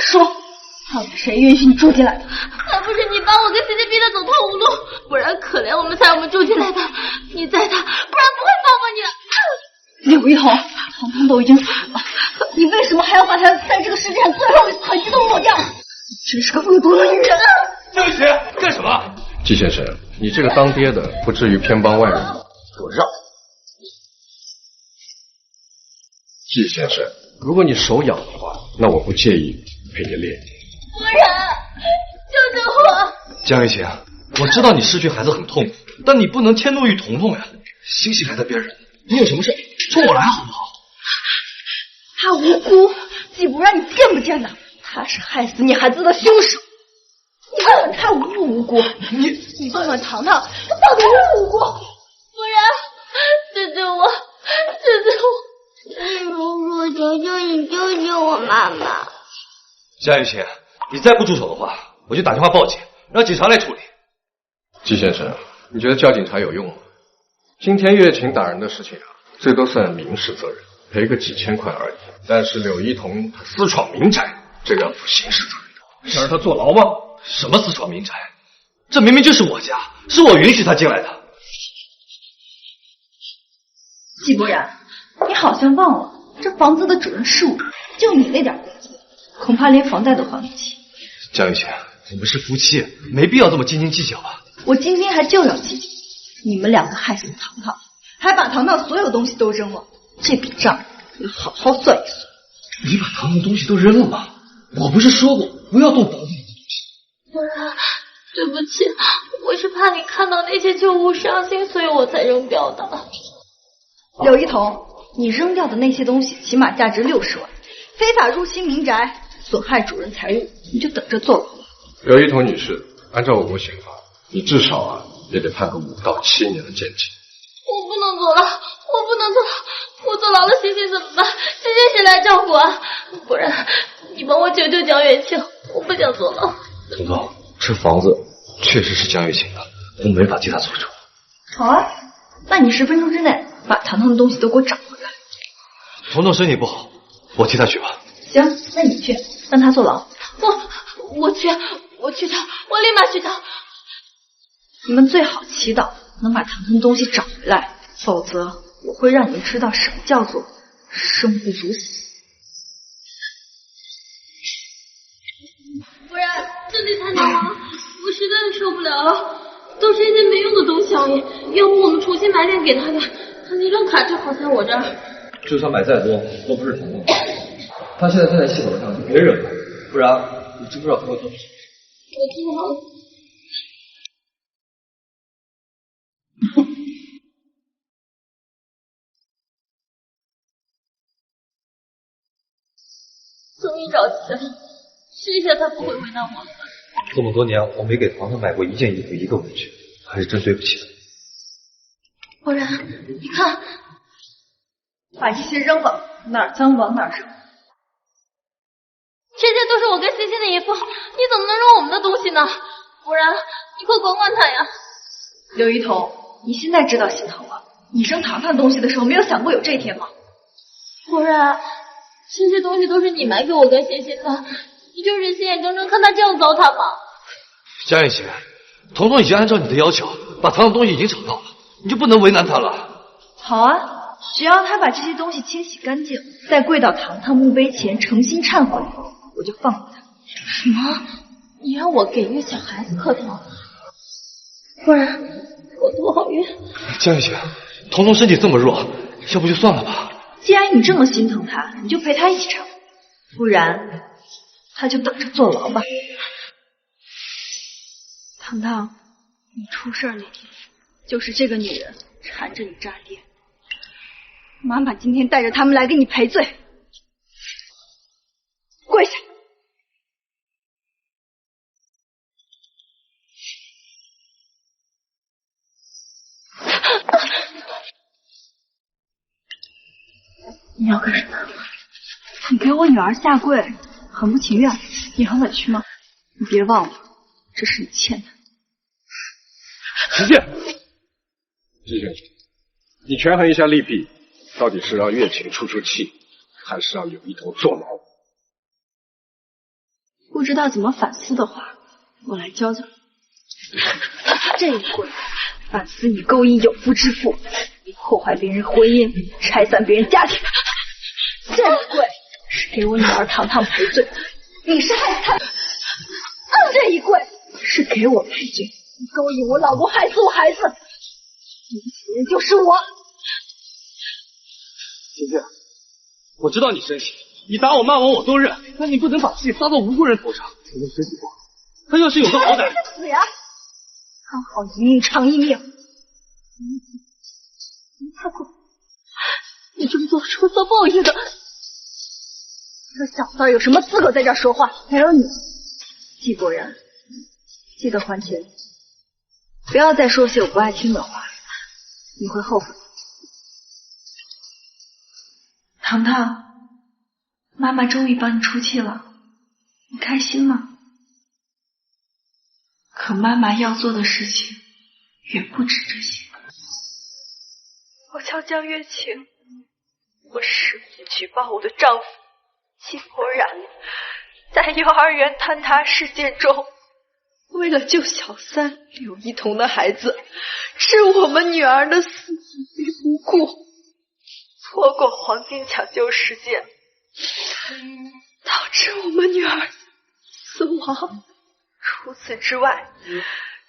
说，到底谁允许你住进来的？还不是你把我跟欣欣逼得走投无路，不然可怜我们才让我们住进来的。你在他，不然不会放过你。柳一彤，糖糖都已经死了，你为什么还要把他在这个世界上最后一丝痕迹都抹掉？你真是个恶毒的女人！江雨晴，干什么？季先生，你这个当爹的不至于偏帮外人吧？给我让！季先生，如果你手痒的话，那我不介意陪你练。夫人，救救我！江雨晴，我知道你失去孩子很痛苦，但你不能迁怒于彤彤呀。星星还在边上，你有什么事冲我来好不好？他无辜，季不然你见不见呢？他是害死你孩子的凶手。你问问他无不无辜？你问问糖糖，他到底无不无辜？夫人，救救我！救救我！叔叔，求求你救救我妈妈！江雨晴，你再不住手的话，我就打电话报警，让警察来处理。季先生，你觉得叫警察有用吗？今天月琴打人的事情啊，最多算民事责任，赔个几千块而已。但是柳一彤她私闯民宅，这个要负刑事责任的，想让她坐牢吗？什么私闯民宅？这明明就是我家，是我允许他进来的。季不然，你好像忘了，这房子的主人是我，就你那点工资，恐怕连房贷都还不起。江雨晴，我们是夫妻，没必要这么斤斤计较吧？我今天还就要计较，你们两个害死糖糖，还把糖糖所有东西都扔了，这笔账要好好算一算。你把糖糖东西都扔了吗？我不是说过不要动房子里的东西？夫人，对不起，我是怕你看到那些旧物伤心，所以我才扔掉的。柳一彤，你扔掉的那些东西起码价值60万，非法入侵民宅，损害主人财物，你就等着坐牢吧。柳一彤女士，按照我国刑法，你至少也得判个5到7年的监禁。我不能坐牢，我不能坐牢，我坐牢了欣欣怎么办？欣欣谁来照顾啊？不然你帮我救救江月清，我不想坐牢。彤彤，这房子确实是江月晴的，我没法替她做主。好啊，那你10分钟之内把糖糖的东西都给我找回来。彤彤身体不好，我替她去吧。行，那你去，让她坐牢。我去他，我立马去他。你们最好祈祷能把糖糖的东西找回来，否则我会让你们知道什么叫做生不如死。不然这里太难了，我实在是受不了了，都是一些没用的东西而已。要不我们重新买点给他的，他那张卡正好在我这儿。就算买再多，都不是彤彤。他现在站在气头上，就别惹他，不然你知不知道他会做什么？我知道。终于找齐了，试一下他不会为难我了。这么多年，我没给糖糖买过1件衣服1个文具，还是真对不起他。不然，你看，把这些扔了，哪儿脏往哪儿扔。这些都是我跟欣欣的衣服，你怎么能扔我们的东西呢？不然，你快管管他呀！刘一彤，你现在知道心疼了。你扔糖糖东西的时候，没有想过有这一天吗？不然，这些东西都是你买给我跟欣欣的，你就忍心眼睁睁看他这样糟蹋吗？江雨晴，彤彤已经按照你的要求把糖糖东西已经找到了，你就不能为难他了。好啊，只要他把这些东西清洗干净，再跪到糖糖墓碑前诚心忏悔，我就放过他。什么？你让我给一个小孩子磕头？不然我头好晕。江雨晴，彤彤身体这么弱，要不就算了吧。既然你这么心疼他，你就陪他一起忏悔，不然他就等着坐牢吧。糖糖，你出事那天，就是这个女人缠着你扎爹。妈妈今天带着他们来给你赔罪。跪下！你要干什么？你给我女儿下跪，很不情愿，也很委屈吗？你别忘了，这是你欠的。直接，季先生，你权衡一下利弊，到底是让月琴出气，还是让柳一头坐牢？不知道怎么反思的话，我来教教你。这一跪，反思你勾引有妇之夫，你破坏别人婚姻，拆散别人家庭。这一跪是给我女儿糖糖赔罪，你是害她。这一跪是给我赔罪，你勾引我老公，害死我孩子，你的主人就是我。姐姐，我知道你生气，你打我骂我都认，但你不能把自己撒到无辜人头上。姐姐身体不好，他要是有个好歹，死呀！刚好一命偿一命。你太过分，你这么做是会遭报应的。这个小三有什么资格在这儿说话？还有你，季果然，记得还钱，不要再说些我不爱听的话，你会后悔。糖糖，妈妈终于帮你出气了，你开心吗？可妈妈要做的事情远不止这些。我叫江月晴，我誓不举报我的丈夫季伯然在幼儿园坍塌事件中，为了救小三柳一彤的孩子，置我们女儿的死于不顾，错过黄金抢救事件，导致我们女儿死亡。除此之外，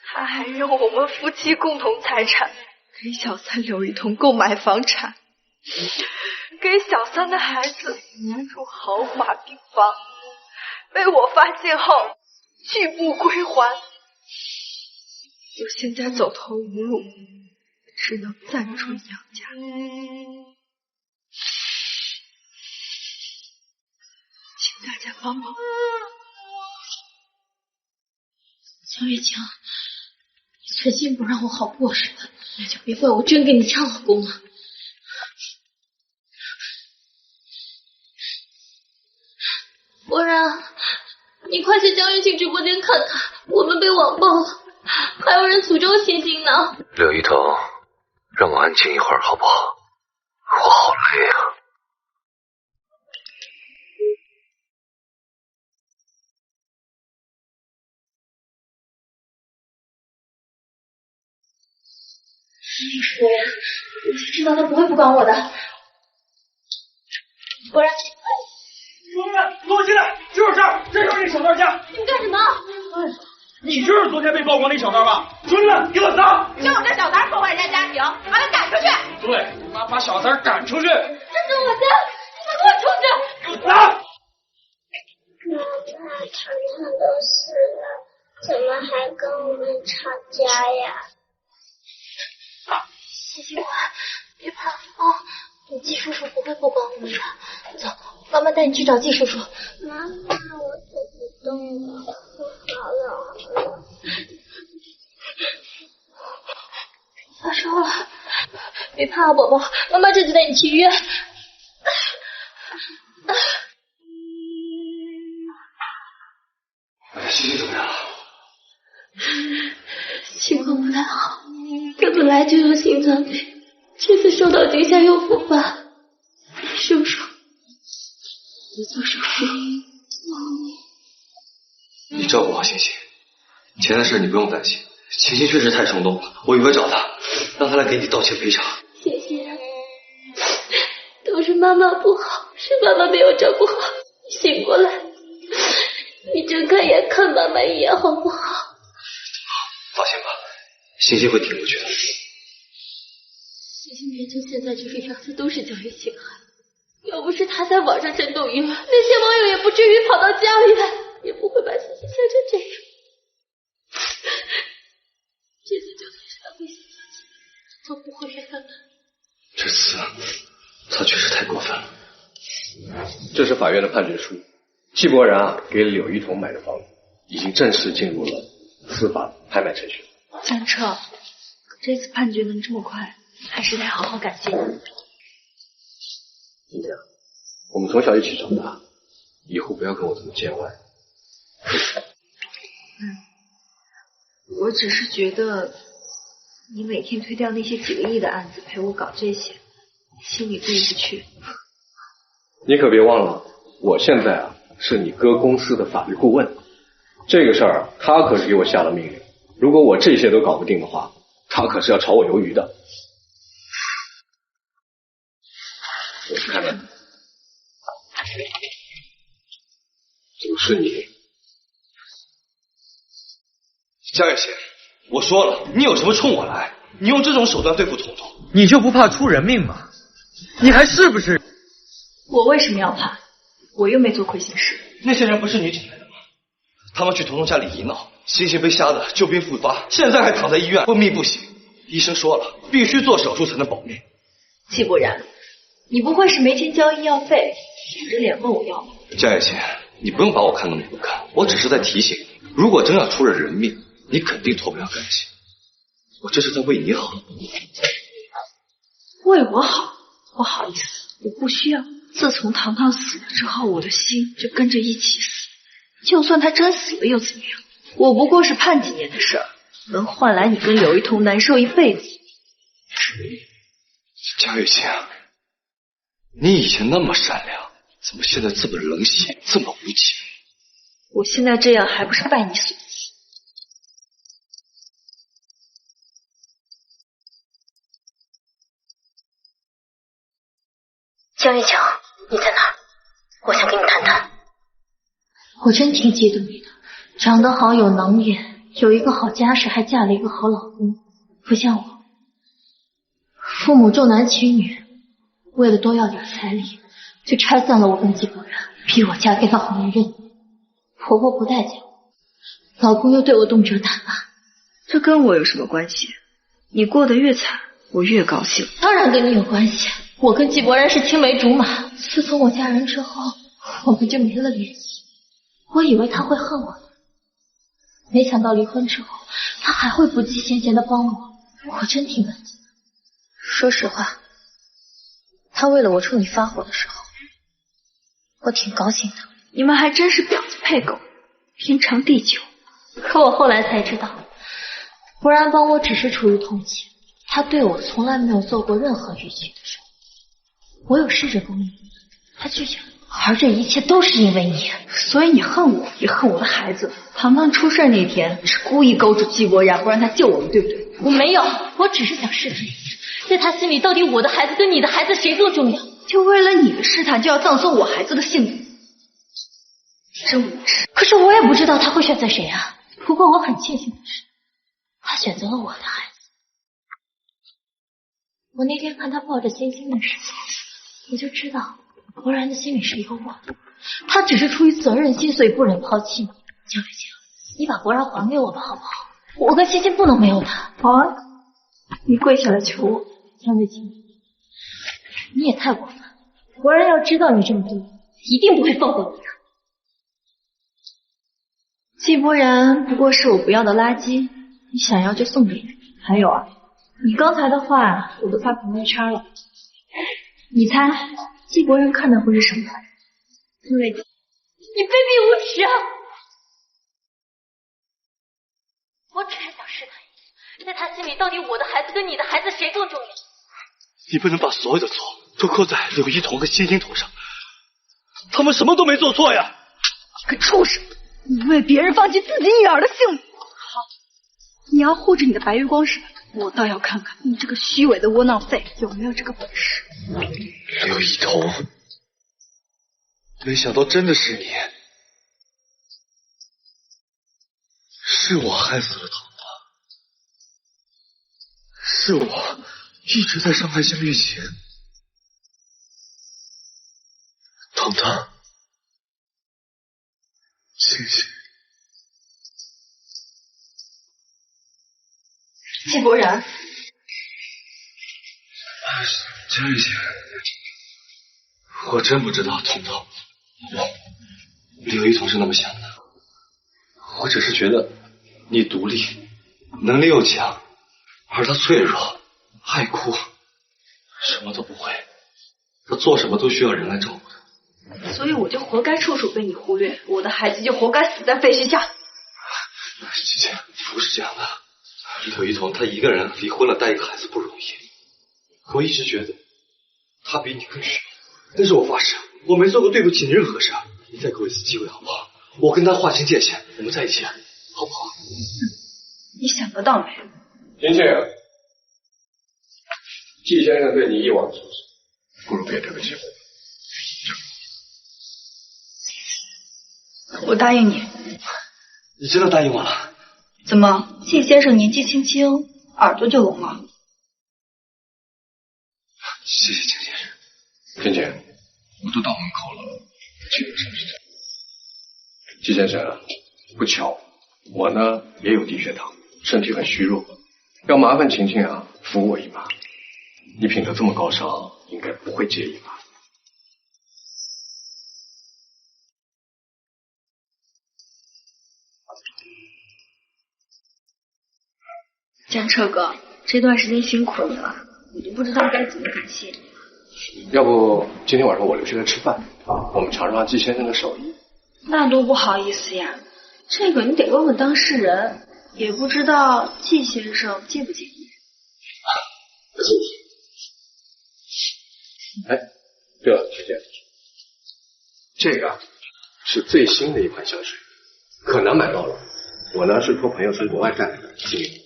他还用我们夫妻共同财产给小三柳一彤购买房产，给小三的孩子住豪华病房，被我发现后拒不归还。我现在走投无路，只能暂住娘家。请大家帮帮我。江月晴，你存心不让我好过是吧？那就别怪我真给你抢老公了。博然，你快去江月晴直播间看看，我们被网暴了，还有人诅咒星星呢。柳一头，让我安静一会儿好不好？我好累啊。博然，我知道他不会不管我的。博然，兄弟，给我进来！就是这儿，这就是那小三家。你们干什么？你就是昨天被曝光那小三吧？兄弟们，给我砸！就这小三破坏人家家庭，把他赶出去！对，你妈把小三赶出去！这是我家，你们给我出去！给我砸！妈妈，糖糖都死了，怎么还跟我们吵架呀？星星，别怕啊！季叔叔不会不管我们的。走，妈妈带你去找季叔叔。妈妈，我走不动了，我好冷。发烧了，别怕啊，宝宝，妈妈这就带你去医院。星星怎么样了？情况不太好，他本来就有心脏病，这次受到惊吓又复发。叔叔，你做手术。你照顾好星星，钱的事你不用担心。星星确实太冲动了，我以为找他，让他来给你道歉赔偿。谢谢，都是妈妈不好，是妈妈没有照顾好。你醒过来，你睁开眼看妈妈一眼好不好？放心吧，星星会挺过去的。星星年轻现在这个样子都是江月晴害的，要不是他在网上震动舆论，那些网友也不至于跑到家里来，也不会把星星吓成这样。这次就算是他为星星，都不会原谅他。这次他确实太过分了。这是法院的判决书，季伯然啊给柳一桐买的房子已经正式进入了司法拍卖程序。江彻，这次判决能这么快，还是得好好感谢你。金江，我们从小一起长大，以后不要跟我这么见外。我只是觉得你每天推掉那些几个亿的案子陪我搞这些，心里过意不去。你可别忘了，我现在啊是你哥公司的法律顾问，这个事儿他可是给我下了命令，如果我这些都搞不定的话，他可是要炒我鱿鱼的。我看看，就是你。江月贤，我说了，你有什么冲我来？你用这种手段对付彤彤，你就不怕出人命吗？你还是不是？我为什么要怕？我又没做亏心事。那些人不是你请来的吗？他们去彤彤家里一闹，星星被吓得旧病复发，现在还躺在医院，昏迷不醒。医生说了，必须做手术才能保命。季伯然，你不会是没钱交医药费，舔着脸问我要吗？江月贤，你不用把我看那么不堪，我只是在提醒你，如果真要出了人命，你肯定脱不了干系。我这是在为你好。为我好？不好意思，我不需要。自从糖糖死了之后，我的心就跟着一起死。就算他真死了又怎么样？我不过是判几年的事儿，能换来你跟柳一桐难受一辈子。江月清，你以前那么善良，怎么现在这么冷血，这么无情？我现在这样还不是拜你所赐？江玉强，你在哪儿？我想跟你谈谈。我真挺嫉妒你的，长得好，有能力，有一个好家世，还嫁了一个好老公，不像我，父母重男轻女，为了多要点彩礼，就拆散了我跟季伯然，逼我嫁给老男人。婆婆不待见我，老公又对我动辄打骂，这跟我有什么关系？你过得越惨，我越高兴。当然跟你有关系。我跟季伯然是青梅竹马，自从我嫁人之后，我们就没了联系。我以为他会恨我的，没想到离婚之后，他还会不计前嫌的帮我，我真挺感激的。说实话，他为了我冲你发火的时候，我挺高兴的。你们还真是婊子配狗，天长地久。可我后来才知道，伯然帮我只是出于同情，他对我从来没有做过任何逾矩的事。我有试着勾引你，他拒绝了，而这一切都是因为你，所以你恨我，也恨我的孩子。糖糖出事那天是故意勾住季伯然，不让他救我们，对不对？我没有，我只是想试探一下，在他心里到底我的孩子跟你的孩子谁更重要？就为了你的试探，就要葬送我孩子的性命，真无耻！可是我也不知道他会选择谁啊。不过我很庆幸的是，他选择了我的孩子。我那天看他抱着星星的时候，我就知道伯然的心里是有我的，他只是出于责任心，所以不忍抛弃你。江月清，你把伯然还给我吧，好不好？我跟星星不能没有他。好啊，你跪下来求我。江月清，你也太过分了，伯然要知道你这么对我，一定不会放过你的。季伯然不过是我不要的垃圾，你想要就送给你。还有啊，你刚才的话我都发朋友圈了，你猜季伯然看的会是什么？因为你卑鄙无耻啊！我只是想试探一下，在他心里到底我的孩子跟你的孩子谁更重要？你不能把所有的错都扣在柳一桐和欣欣头上，他们什么都没做错呀！你个畜生，你为别人放弃自己女儿的性命。好，你要护着你的白月光是吧？我倒要看看你这个虚伪的窝囊废有没有这个本事。柳一桐，没想到真的是你，是我害死了糖糖，是我一直在伤害江月琴。糖糖，星星，季伯然，江月琴，我真不知道，彤彤，柳一彤是那么想的，我只是觉得你独立，能力又强，而他脆弱，爱哭，什么都不会，他做什么都需要人来照顾他。所以我就活该处处被你忽略，我的孩子就活该死在废墟下。姐姐，不是这样的。柳一彤她一个人离婚了，带一个孩子不容易。我一直觉得她比你更需要，但是我发誓，我没做过对不起你任何事。你再给我一次机会好不好？我跟她划清界限，我们在一起，好不好？你想得到没？婷婷，季先生对你一往情深，不如别这个机会。我答应你。你真的答应我了？怎么，季先生年纪轻轻，耳朵就聋了？谢谢季先生。婷婷，我都到门口了，记得上去走。季先生，不巧，我呢也有低血糖，身体很虚弱，要麻烦晴晴啊扶我一把。你品德这么高尚，应该不会介意吧？江彻哥，这段时间辛苦你了，我都不知道该怎么感谢你。要不今天晚上我留下来吃饭，我们尝尝季先生的手艺。那多不好意思呀，这个你得问问当事人，也不知道季先生介不介意。哎，对了，学姐，这个是最新的一款香水，可难买到了。我呢是托朋友从国外带来的，幸运。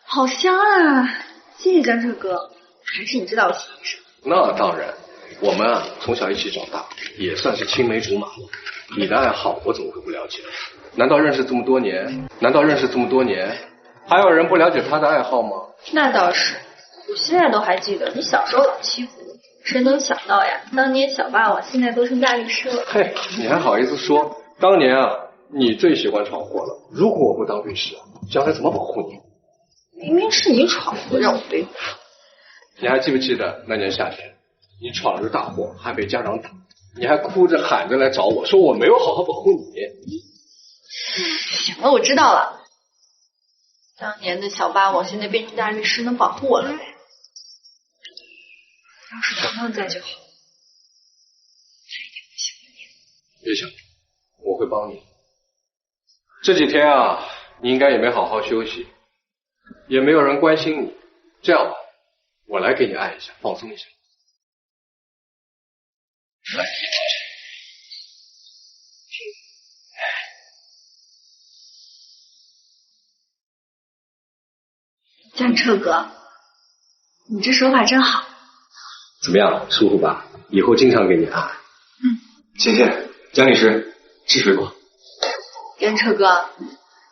好香啊！谢谢江彻哥，还是你知道我喜欢什么？那当然，我们啊从小一起长大，也算是青梅竹马了。你的爱好我怎么会不了解？难道认识这么多年，还有人不了解他的爱好吗？那倒是，我现在都还记得你小时候老欺负我，谁能想到呀？当年小霸王现在都成大律师了。嘿，你还好意思说？当年啊，你最喜欢闯祸了。如果我不当律师，将来怎么保护你？明明是你闯祸让我对付。你还记不记得那年夏天，你闯了大祸，还被家长打，你还哭着喊着来找我说我没有好好保护你。行了，我知道了。当年的小霸王现在变成大律师，能保护我了呗？要是糖糖在就好。别想，我会帮你。这几天啊，你应该也没好好休息，也没有人关心你。这样吧，我来给你按一下，放松一下。来，江彻哥，你这手法真好。怎么样，舒服吧？以后经常给你按。谢谢江律师，吃水果。江彻哥，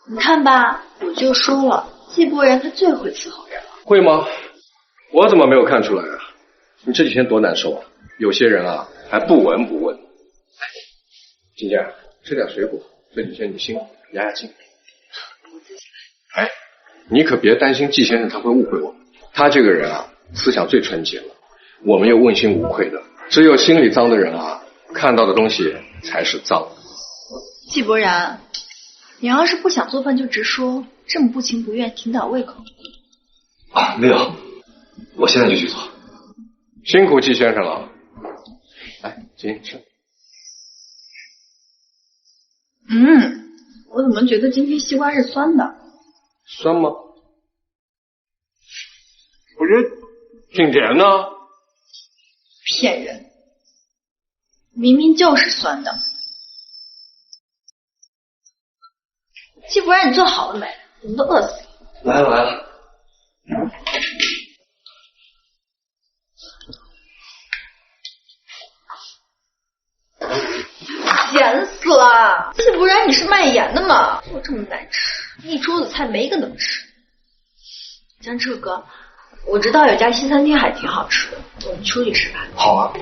你看吧，我就说了，季伯然他最会伺候人了。会吗？我怎么没有看出来啊？你这几天多难受啊！有些人啊还不闻不问。金健，吃点水果，这几天你辛苦，压压惊。哎，你可别担心季先生他会误会我，他这个人啊思想最纯洁了，我们又问心无愧的，只有心里脏的人啊看到的东西才是脏。季伯然，你要是不想做饭就直说，这么不情不愿挺倒胃口。啊，没有，我现在就去做。辛苦季先生了。来，请吃。我怎么觉得今天西瓜是酸的？酸吗？我觉得挺甜的。骗人，明明就是酸的。季伯然，你做好了没？我们都饿死了。来了来了。咸死了！季伯然，你是卖盐的吗？做这么难吃，一桌子菜没一个能吃。江彻哥，我知道有家西餐厅还挺好吃的，我们出去吃吧。好啊。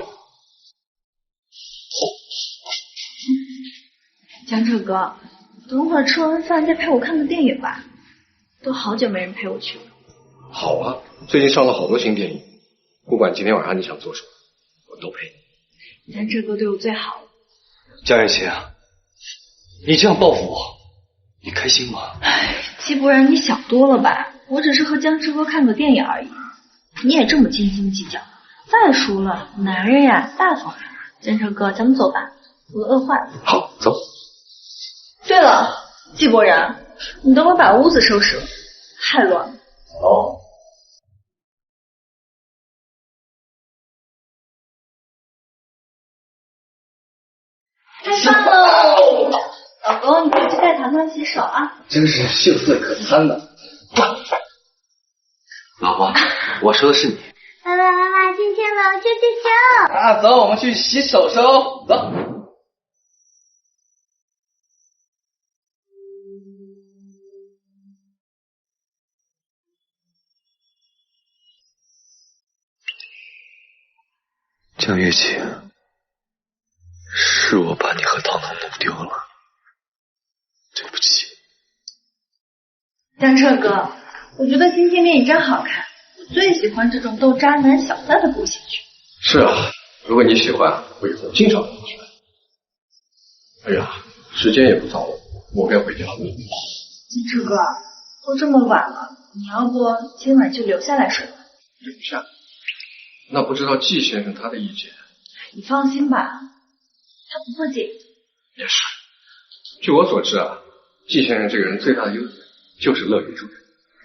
江彻哥，等会儿吃完饭再陪我看个电影吧，都好久没人陪我去了。好啊，最近上了好多新电影，不管今天晚上你想做什么，我都陪你。江彻哥对我最好了。江月琴啊，你这样报复我，你开心吗？季伯然，你想多了吧？我只是和江彻哥看个电影而已，你也这么斤斤计较。再说了，男人呀，大方点。江彻哥，咱们走吧，我都饿坏了。好，走。对了，季伯然，你等会把屋子收拾了，太乱了。好。开饭喽！老公，你回去带糖糖洗手啊。真是秀色可餐呢。老婆，我说的是你。爸爸妈妈，今天我去洗手。啊，走，我们去洗手手，走。江月琴，是我把你和糖糖弄丢了，对不起。江彻哥，我觉得新见面你真好看，我最喜欢这种逗渣男小三的狗喜剧。是啊，如果你喜欢，我以后经常跟你去。哎呀，时间也不早了，我该回家了。江彻哥，都这么晚了，你要不今晚就留下来睡吧？留下？那不知道季先生他的意见？你放心吧，他不会介意。也是，据我所知啊，季先生这个人最大的优点就是乐于助人，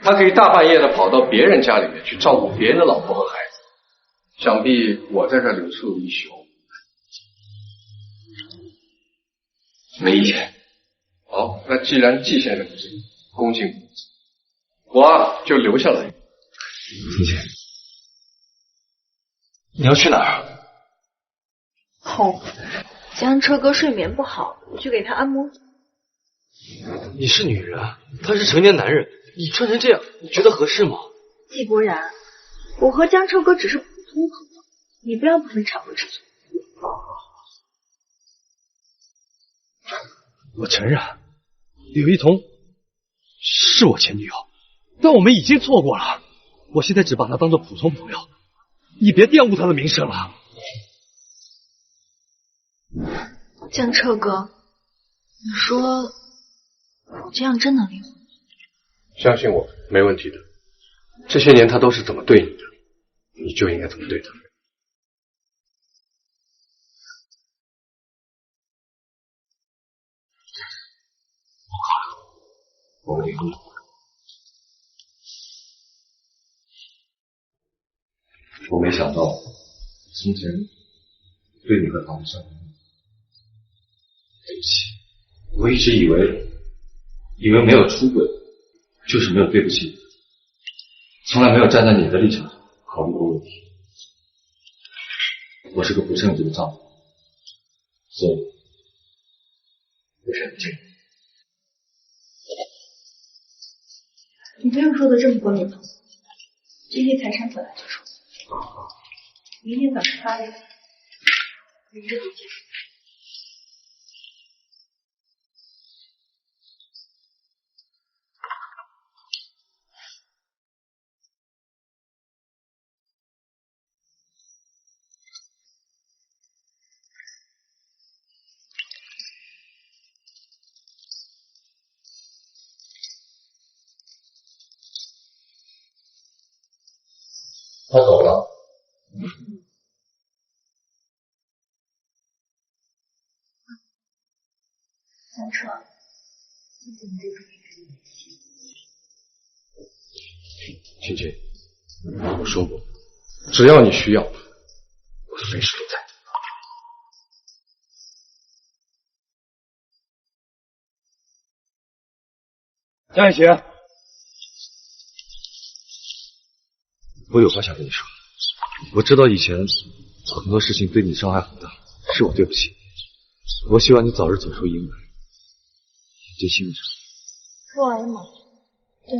他可以大半夜的跑到别人家里面去照顾别人的老婆和孩子。想必我在这留宿一宿，没意见。好，那既然季先生不介意，恭敬不敬，我啊就留下来。婷姐，你要去哪儿？江彻哥睡眠不好，我去给他按摩。你是女人，他是成年男人，你穿成这样，你觉得合适吗？季伯然，我和江彻哥只是普通朋友，你不要不分场合吃醋。我承认，柳一彤是我前女友，但我们已经错过了。我现在只把她当做普通朋友，你别玷污她的名声了。江彻哥，你说我这样真能离婚？相信我，没问题的。这些年他都是怎么对你的，你就应该怎么对他。我们离婚。我没想到，从前对你和唐山，对不起，我一直以为没有出轨就是没有对不起你，从来没有站在你的立场上考虑过问题。我是个不称职的丈夫，所以我选择这个。你不用说的这么冠冕堂皇，这些财产本来就是我的。明天早上8点，你这就结束。他走了。江彻，谢谢你这种青青，我说过，只要你需要，我随时都在。江雨晴，我有话想跟你说。我知道以前很多事情对你伤害很大，是我对不起你。我希望你早日走出阴霾，迎接新的生活。说完了吗？对，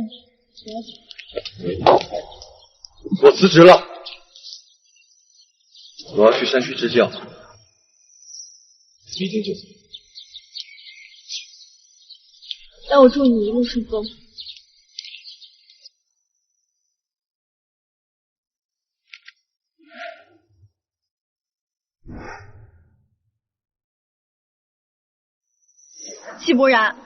我辞职了，我要去山区支教，明天就走。那我祝你一路顺风。季伯然，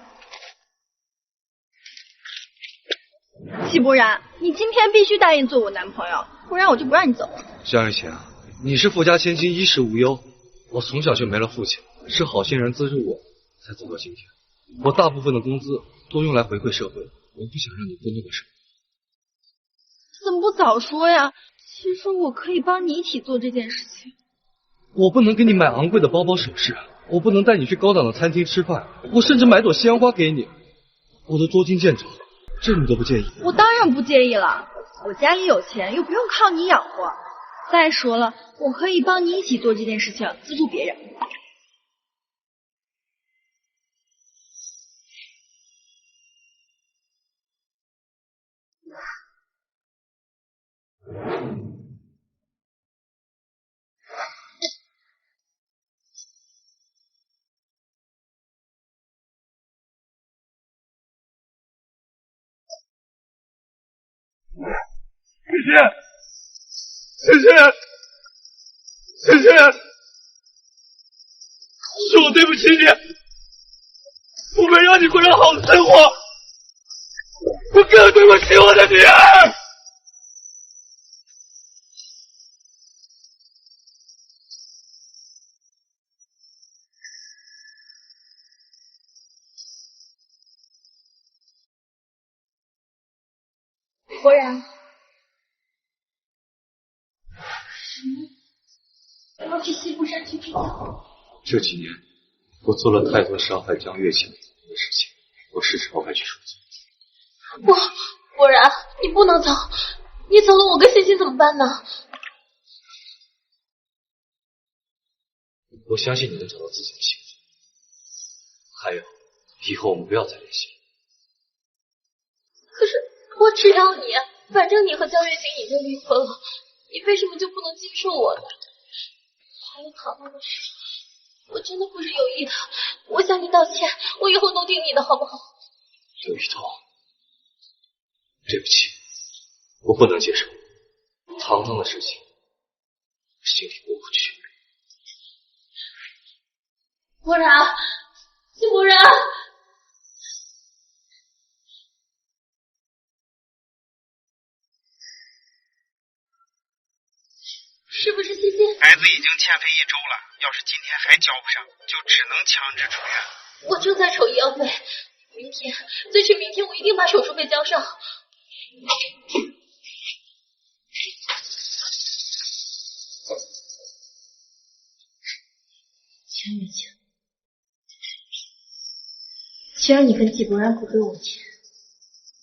季伯然，你今天必须答应做我男朋友，不然我就不让你走了。江雨晴，你是富家千金，衣食无忧。我从小就没了父亲，是好心人资助我才走到今天。我大部分的工资都用来回馈社会，我不想让你过那个生活。怎么不早说呀？其实我可以帮你一起做这件事情。我不能给你买昂贵的包包首饰，我不能带你去高档的餐厅吃饭，我甚至买朵西洋花给你。我的捉襟见肘，这你都不介意？我当然不介意了，我家里有钱，又不用靠你养活。再说了，我可以帮你一起做这件事情，资助别人。萱萱，是我对不起你，我没让你过上好的生活，我更对不起我的女儿。伯然，我要去西部山去追悼。这几年，我做了太多伤害江月晴的事情，我是时候该去赎罪。不，伯然，你不能走，你走了，我跟欣欣怎么办呢？我相信你能找到自己的幸福。还有，以后我们不要再联系。可是我只要你，反正你和江月晴已经离婚了，你为什么就不能接受我呢？还有糖糖的事，我真的不是有意的，我向你道歉，我以后都听你的好不好？刘雨桐，对不起，我不能接受糖糖的事情，心里过不去。伯然，季伯然。是不是欣欣？孩子已经欠费1周了，要是今天还交不上，就只能强制出院。我正在筹医药费，明天，最迟明天我一定把手术费交上。江月晴，既然你跟季伯然不给我钱，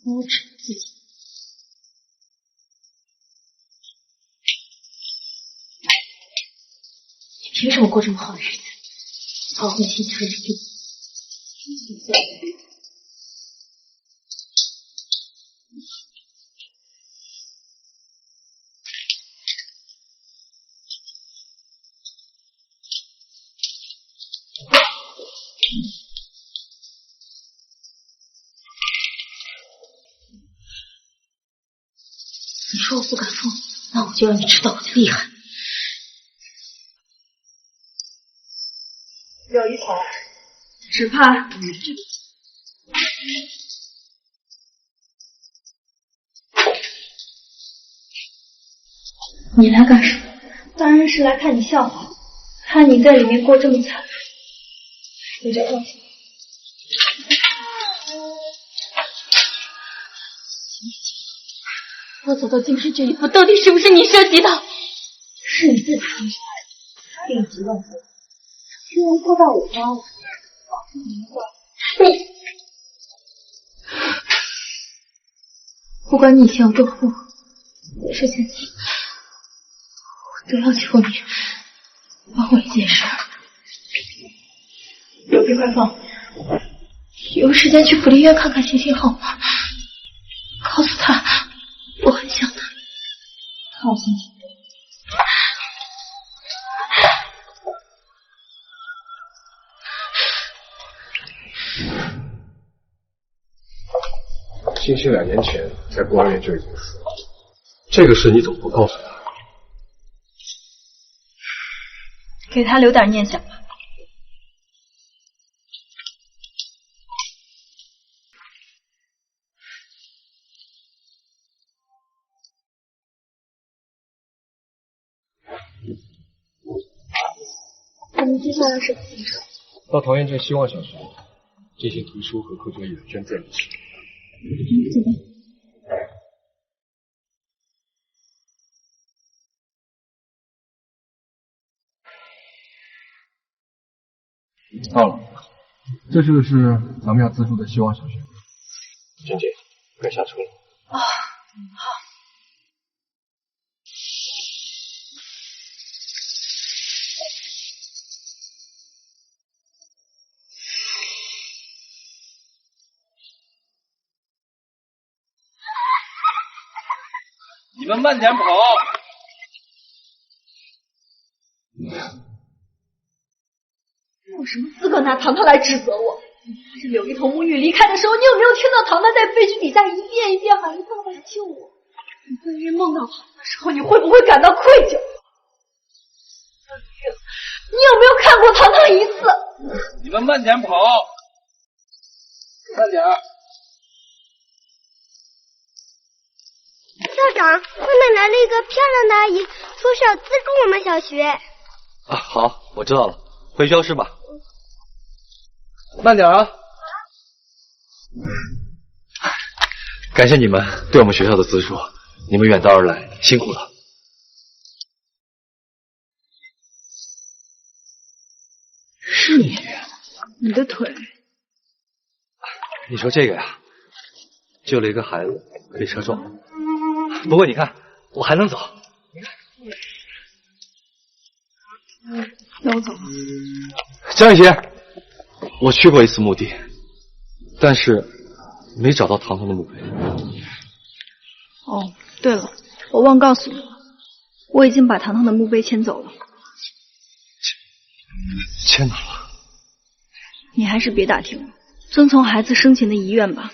那我只能自己。凭什么过这么好的日子？保护其他人比你说我不敢疯，那我就让你知道我的厉害。有一头，只怕你这个。你来干什么？当然是来看你笑话，看你在里面过这么惨，我就放心。我走到今天这一步，到底是不是你设计的？是你自己病急乱投医，居然拖到我家了。你，不管你以前有多疯，是现在，我都要求你帮我一件事。手机快放。有时间去福利院看看星星好吗？告诉他我很想他。好心情。星星2年前在孤儿院就已经死了，这个事你怎么不告诉他？给他留点念想吧。接下来是行程？到桃源镇希望小学进行图书和课桌椅的捐赠仪式。走吧。到了，这就是咱们要资助的希望小学。静姐，该下车了。啊，好。你们慢点跑！你有什么资格拿糖糖来指责我？你带着柳一头母女离开的时候，你有没有听到糖糖在废墟底下一遍一遍喊着爸爸来救我？你半夜梦到糖糖的时候，你会不会感到愧疚？你有没有看过糖糖一次？你们慢点跑！慢点。校长，外面来了一个漂亮的阿姨，说是要资助我们小学。啊，好，我知道了，回教室吧。慢点啊！感谢你们对我们学校的资助，你们远道而来，辛苦了。是你，你的腿。你说这个呀，救了一个孩子，被车撞了。不过你看，我还能走。那我走了。江雨琪，我去过一次墓地，但是没找到糖糖的墓碑。哦，对了，我忘告诉你了，我已经把糖糖的墓碑迁走了。迁哪了？你还是别打听了，遵从孩子生前的遗愿吧。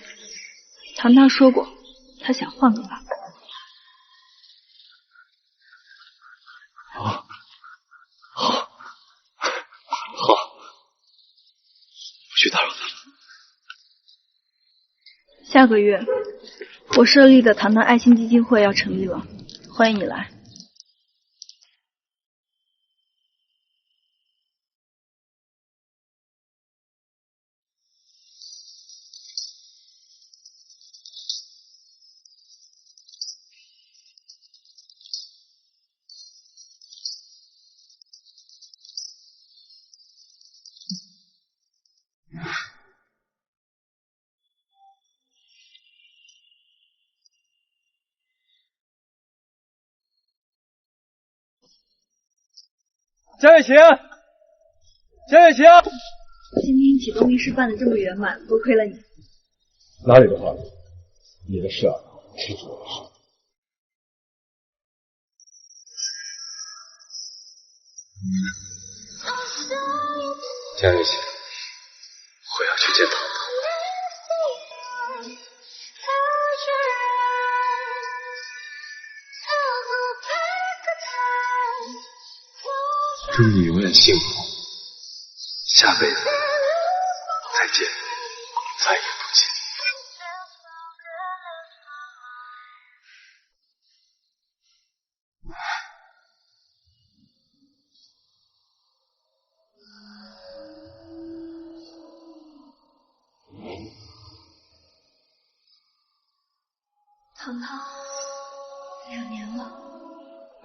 糖糖说过，他想换个爸爸。好，好，不去打扰他了。下个月，我设立的糖糖爱心基金会要成立了，欢迎你来。江雨晴，江雨晴，今天启动仪式办得这么圆满，多亏了你。哪里的话，你的事啊，不是我的事。江雨晴，我要去见糖糖。祝你永远幸福，下辈子再见，再也不见。糖糖，2年了，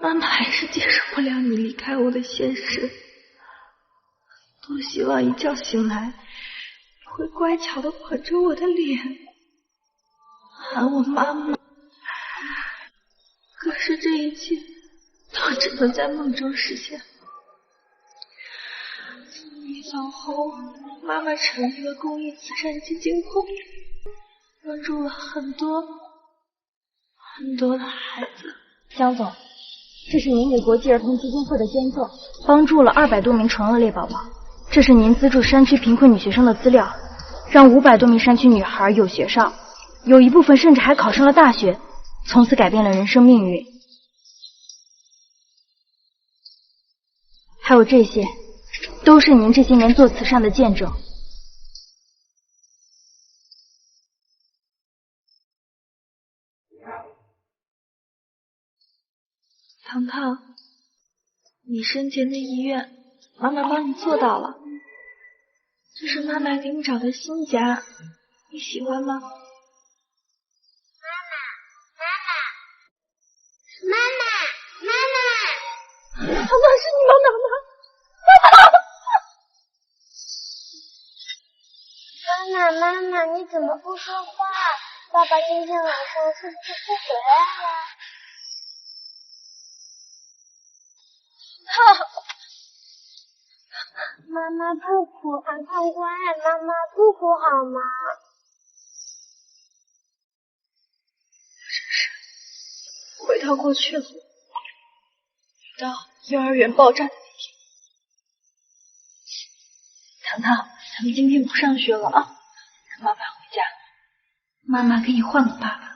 妈妈还是接受不了你离开我的现实。多希望一觉醒来，你会乖巧的吻着我的脸，喊我妈妈。可是这一切都只能在梦中实现。从你走后，妈妈成立了公益慈善基金会，帮助了很多的孩子。江总，这是您给国际儿童基金会的捐赠，帮助了200多名纯恶劣宝宝。这是您资助山区贫困女学生的资料，让500多名山区女孩有学上，有一部分甚至还考上了大学，从此改变了人生命运。还有这些，都是您这些年做慈善的见证。糖糖，你生前的遗愿妈妈帮你做到了。这是妈妈给你找的新家，你喜欢吗？妈妈，妈妈是你妈妈吗？妈妈，你怎么不说话？爸爸今天晚上是不是不回来了？妈妈不哭，安康乖，妈妈不哭好吗？回到过去了，回到幼儿园爆炸的那天。糖糖，咱们今天不上学了啊，让爸爸回家，妈妈给你换个爸爸。